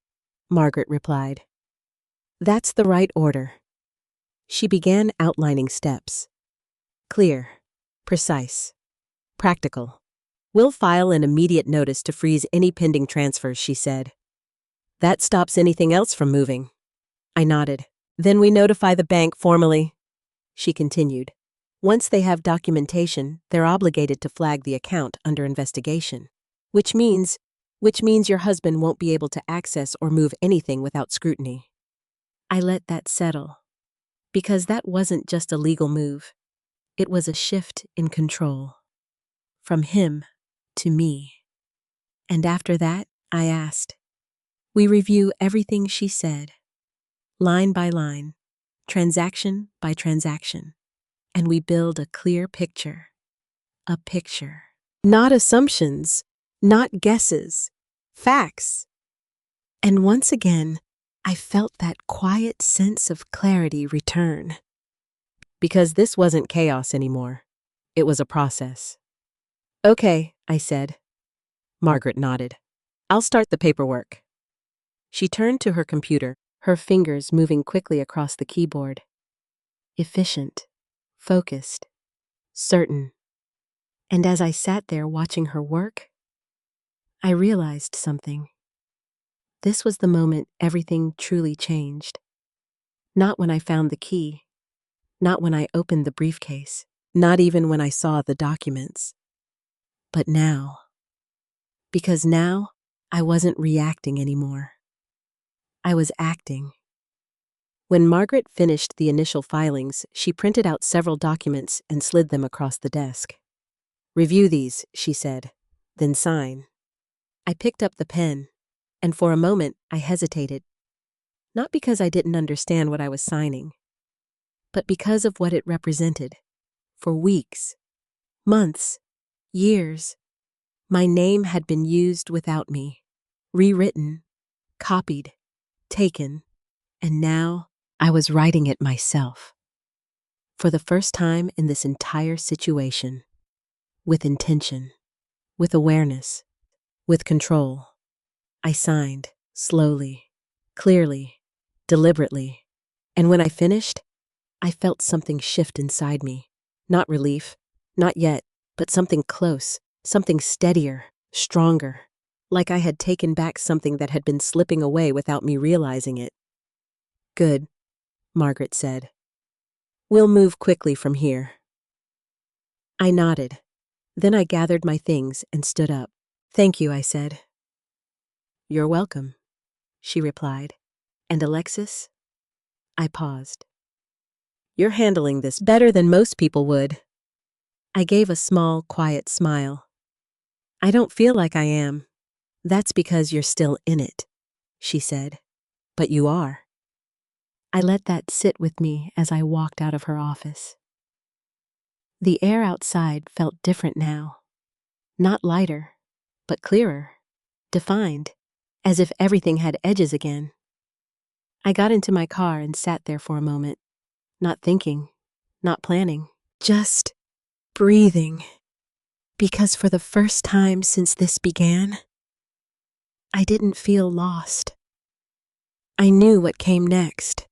Margaret replied. That's the right order. She began outlining steps. Clear, precise, practical. We'll file an immediate notice to freeze any pending transfers, she said. That stops anything else from moving. I nodded. Then we notify the bank formally, she continued. Once they have documentation, they're obligated to flag the account under investigation, which means your husband won't be able to access or move anything without scrutiny. I let that settle, because that wasn't just a legal move. It was a shift in control. From him to me. And after that, I asked. We review everything she said, line by line, transaction by transaction, and we build a clear picture. A picture. Not assumptions, not guesses, facts. And once again, I felt that quiet sense of clarity return. Because this wasn't chaos anymore. It was a process. Okay, I said. Margaret nodded. I'll start the paperwork. She turned to her computer, her fingers moving quickly across the keyboard. Efficient, focused, certain. And as I sat there watching her work, I realized something. This was the moment everything truly changed. Not when I found the key, not when I opened the briefcase, not even when I saw the documents. But now. Because now, I wasn't reacting anymore. I was acting. When Margaret finished the initial filings, she printed out several documents and slid them across the desk. Review these, she said, then sign. I picked up the pen, and for a moment I hesitated. Not because I didn't understand what I was signing, but because of what it represented. For weeks, months, years, my name had been used without me, rewritten, copied, taken, and now I was writing it myself. For the first time in this entire situation, with intention, with awareness, with control. I signed, slowly, clearly, deliberately, and when I finished, I felt something shift inside me. Not relief, not yet, but something close, something steadier, stronger, like I had taken back something that had been slipping away without me realizing it. Good, Margaret said. We'll move quickly from here. I nodded. Then I gathered my things and stood up. Thank you, I said. You're welcome, she replied. And Alexis? I paused. You're handling this better than most people would. I gave a small, quiet smile. I don't feel like I am. That's because you're still in it, she said. But you are. I let that sit with me as I walked out of her office. The air outside felt different now. Not lighter, but clearer, defined, as if everything had edges again. I got into my car and sat there for a moment, not thinking, not planning, just breathing. Because for the first time since this began, I didn't feel lost. I knew what came next,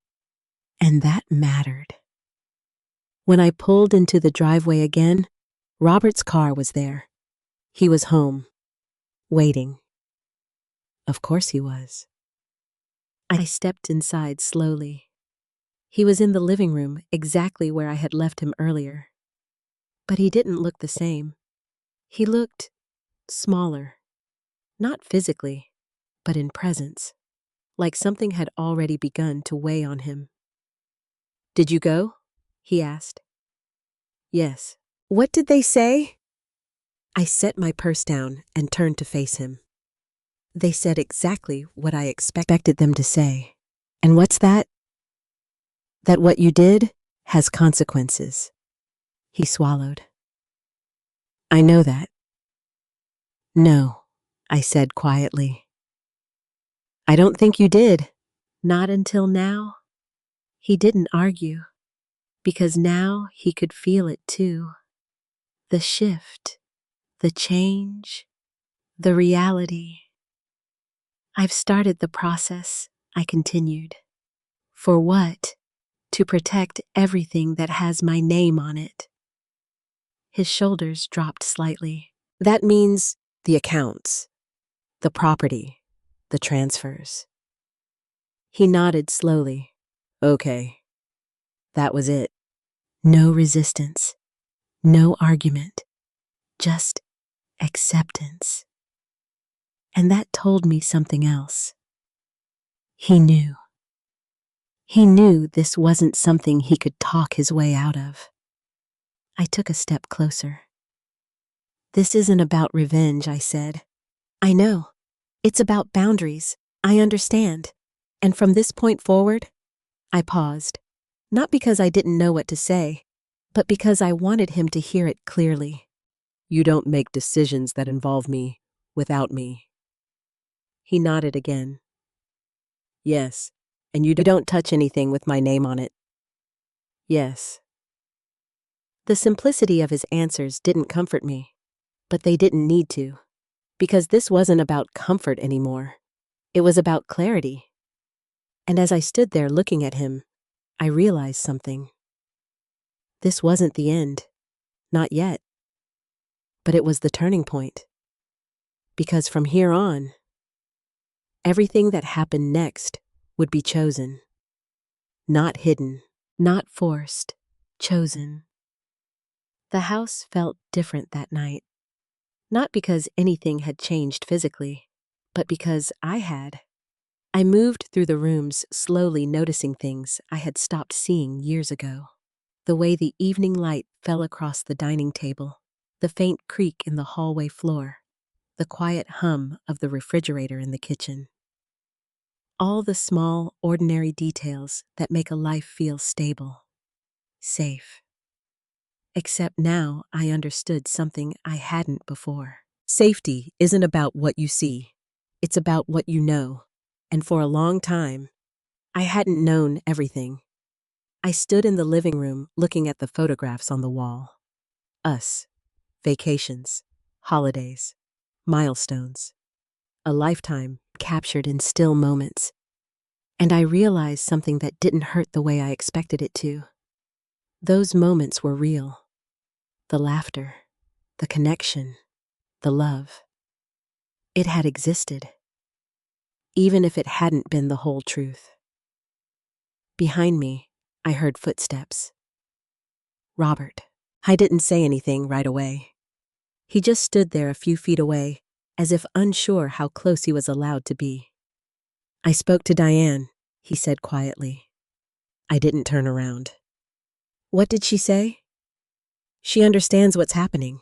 and that mattered. When I pulled into the driveway again, Robert's car was there. He was home, waiting. Of course he was. I stepped inside slowly. He was in the living room, exactly where I had left him earlier. But he didn't look the same. He looked smaller. Not physically, but in presence. Like something had already begun to weigh on him. "Did you go?" he asked. "Yes." "What did they say?" I set my purse down and turned to face him. They said exactly what I expected them to say. "And what's that?" "That what you did has consequences." He swallowed. "I know that." "No," I said quietly. "I don't think you did." "Not until now." He didn't argue, because now he could feel it too. The shift, the change, the reality. "I've started the process," I continued. "For what? To protect everything that has my name on it." His shoulders dropped slightly. "That means the accounts, the property, the transfers." He nodded slowly. "Okay." That was it. No resistance, no argument, just acceptance. And that told me something else. He knew. He knew this wasn't something he could talk his way out of. I took a step closer. "This isn't about revenge," I said. "I know. It's about boundaries. I understand. And from this point forward," I paused, not because I didn't know what to say, but because I wanted him to hear it clearly. "You don't make decisions that involve me without me." He nodded again. "Yes. And you don't touch anything with my name on it." "Yes." The simplicity of his answers didn't comfort me, but they didn't need to, because this wasn't about comfort anymore. It was about clarity. And as I stood there looking at him, I realized something. This wasn't the end. Not yet. But it was the turning point. Because from here on, everything that happened next would be chosen. Not hidden, not forced, chosen. The house felt different that night. Not because anything had changed physically, but because I had. I moved through the rooms, slowly noticing things I had stopped seeing years ago. The way the evening light fell across the dining table, the faint creak in the hallway floor, the quiet hum of the refrigerator in the kitchen. All the small, ordinary details that make a life feel stable, safe. Except now I understood something I hadn't before. Safety isn't about what you see. It's about what you know. And for a long time, I hadn't known everything. I stood in the living room looking at the photographs on the wall. Us, vacations, holidays, milestones. A lifetime captured in still moments. And I realized something that didn't hurt the way I expected it to. Those moments were real. The laughter, the connection, the love. It had existed, even if it hadn't been the whole truth. Behind me, I heard footsteps. Robert. I didn't say anything right away. He just stood there a few feet away, as if unsure how close he was allowed to be. "I spoke to Diane," he said quietly. I didn't turn around. What did she say? She understands what's happening.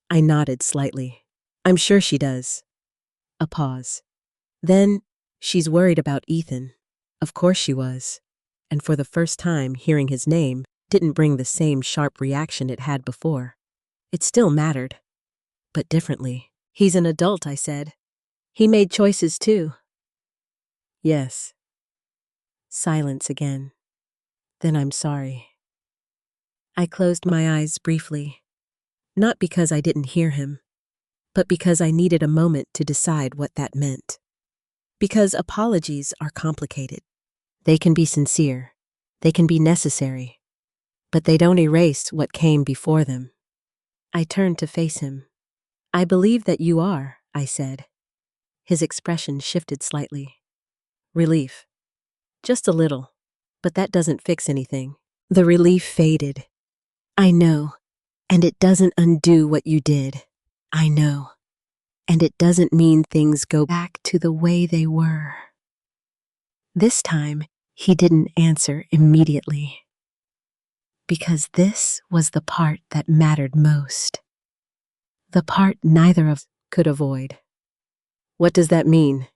I nodded slightly. I'm sure she does. A pause. Then, she's worried about Ethan. Of course she was. And for the first time, hearing his name didn't bring the same sharp reaction it had before. It still mattered, but differently. He's an adult, I said. He made choices too. Yes. Silence again. Then I'm sorry. I closed my eyes briefly, not because I didn't hear him, but because I needed a moment to decide what that meant. Because apologies are complicated. They can be sincere, they can be necessary, but they don't erase what came before them. I turned to face him. I believe that you are, I said. His expression shifted slightly. Relief. Just a little, but that doesn't fix anything. The relief faded. I know, and it doesn't undo what you did. I know, and it doesn't mean things go back to the way they were. This time, he didn't answer immediately. Because this was the part that mattered most. The part neither of us could avoid. What does that mean?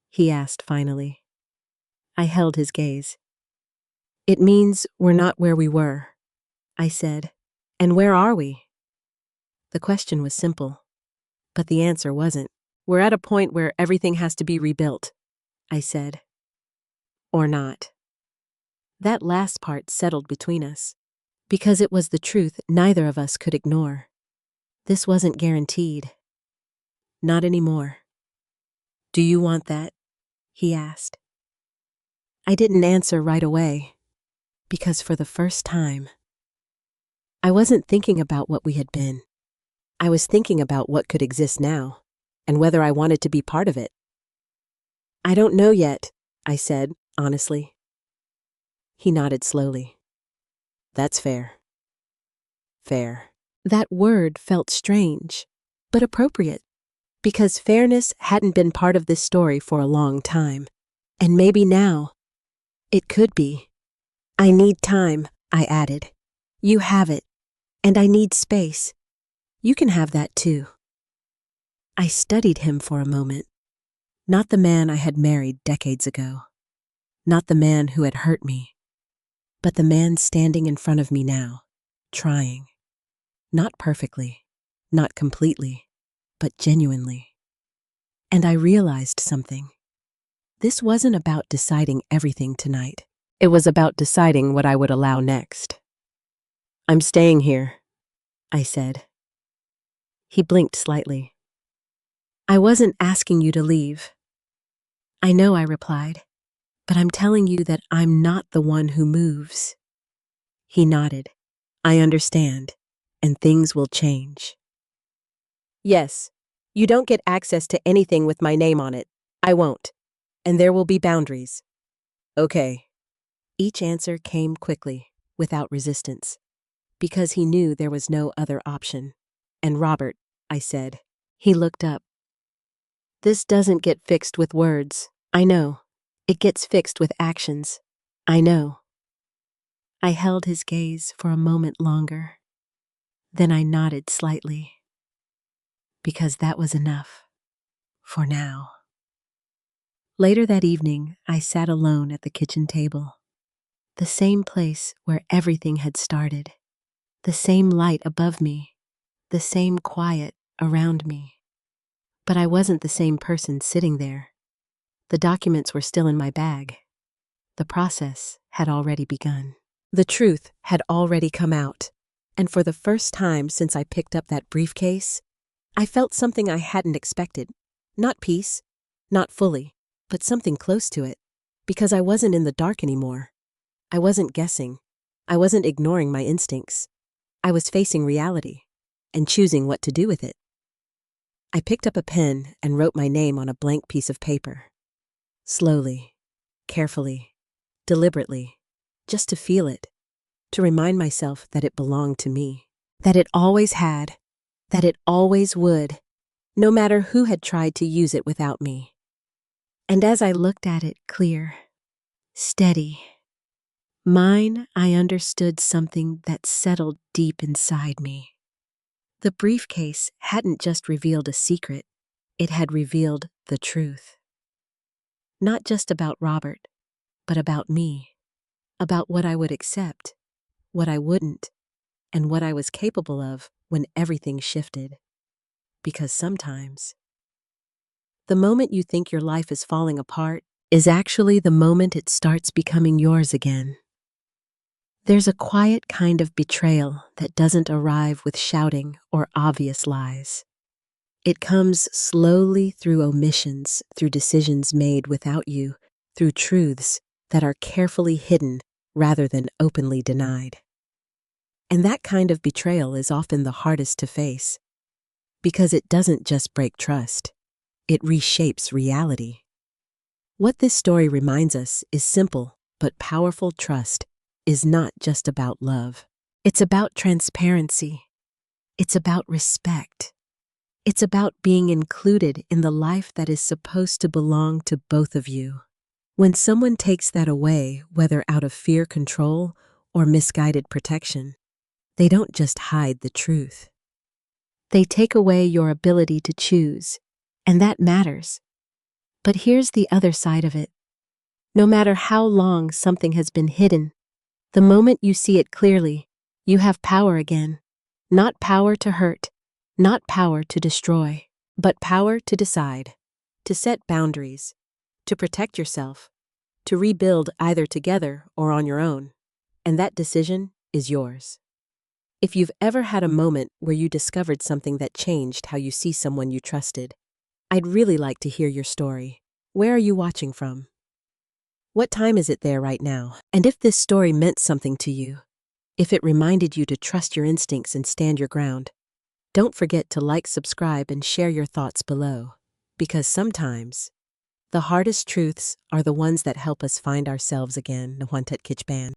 He asked finally. I held his gaze. It means we're not where we were, I said. And where are we? The question was simple, but the answer wasn't. We're at a point where everything has to be rebuilt, I said. Or not. That last part settled between us, because it was the truth neither of us could ignore. This wasn't guaranteed. Not anymore. Do you want that? He asked. I didn't answer right away, because for the first time, I wasn't thinking about what we had been. I was thinking about what could exist now, and whether I wanted to be part of it. I don't know yet, I said, honestly. He nodded slowly. That's fair. Fair. That word felt strange, but appropriate, because fairness hadn't been part of this story for a long time, and maybe now, it could be. I need time, I added. You have it, and I need space. You can have that too. I studied him for a moment. Not the man I had married decades ago. Not the man who had hurt me. But the man standing in front of me now, trying. Not perfectly, not completely, but genuinely. And I realized something. This wasn't about deciding everything tonight. It was about deciding what I would allow next. I'm staying here, I said. He blinked slightly. I wasn't asking you to leave. I know, I replied, but I'm telling you that I'm not the one who moves. He nodded. I understand, and things will change. Yes, you don't get access to anything with my name on it. I won't. And there will be boundaries. Okay. Each answer came quickly, without resistance, because he knew there was no other option. And Robert, I said. He looked up. This doesn't get fixed with words. I know. It gets fixed with actions. I know. I held his gaze for a moment longer. Then I nodded slightly. Because that was enough. For now. Later that evening, I sat alone at the kitchen table. The same place where everything had started. The same light above me. The same quiet around me. But I wasn't the same person sitting there. The documents were still in my bag. The process had already begun. The truth had already come out. And for the first time since I picked up that briefcase, I felt something I hadn't expected. Not peace, not fully, but something close to it. Because I wasn't in the dark anymore. I wasn't guessing. I wasn't ignoring my instincts. I was facing reality and choosing what to do with it. I picked up a pen and wrote my name on a blank piece of paper. Slowly, carefully, deliberately, just to feel it, to remind myself that it belonged to me, that it always had, that it always would, no matter who had tried to use it without me. And as I looked at it clear, steady, Mine, I understood something that settled deep inside me. The briefcase hadn't just revealed a secret, it had revealed the truth. Not just about Robert, but about me, about what I would accept, what I wouldn't, and what I was capable of when everything shifted. Because sometimes, the moment you think your life is falling apart is actually the moment it starts becoming yours again. There's a quiet kind of betrayal that doesn't arrive with shouting or obvious lies. It comes slowly through omissions, through decisions made without you, through truths that are carefully hidden rather than openly denied. And that kind of betrayal is often the hardest to face, because it doesn't just break trust, it reshapes reality. What this story reminds us is simple but powerful. Trust is not just about love. It's about transparency. It's about respect. It's about being included in the life that is supposed to belong to both of you. When someone takes that away, whether out of fear, control, or misguided protection, they don't just hide the truth. They take away your ability to choose, and that matters. But here's the other side of it. No matter how long something has been hidden, the moment you see it clearly, you have power again. Not power to hurt, not power to destroy, but power to decide, to set boundaries, to protect yourself, to rebuild either together or on your own. And that decision is yours. If you've ever had a moment where you discovered something that changed how you see someone you trusted, I'd really like to hear your story. Where are you watching from? What time is it there right now? And if this story meant something to you, if it reminded you to trust your instincts and stand your ground, don't forget to like, subscribe, and share your thoughts below. Because sometimes, the hardest truths are the ones that help us find ourselves again. Nawantat Kichban.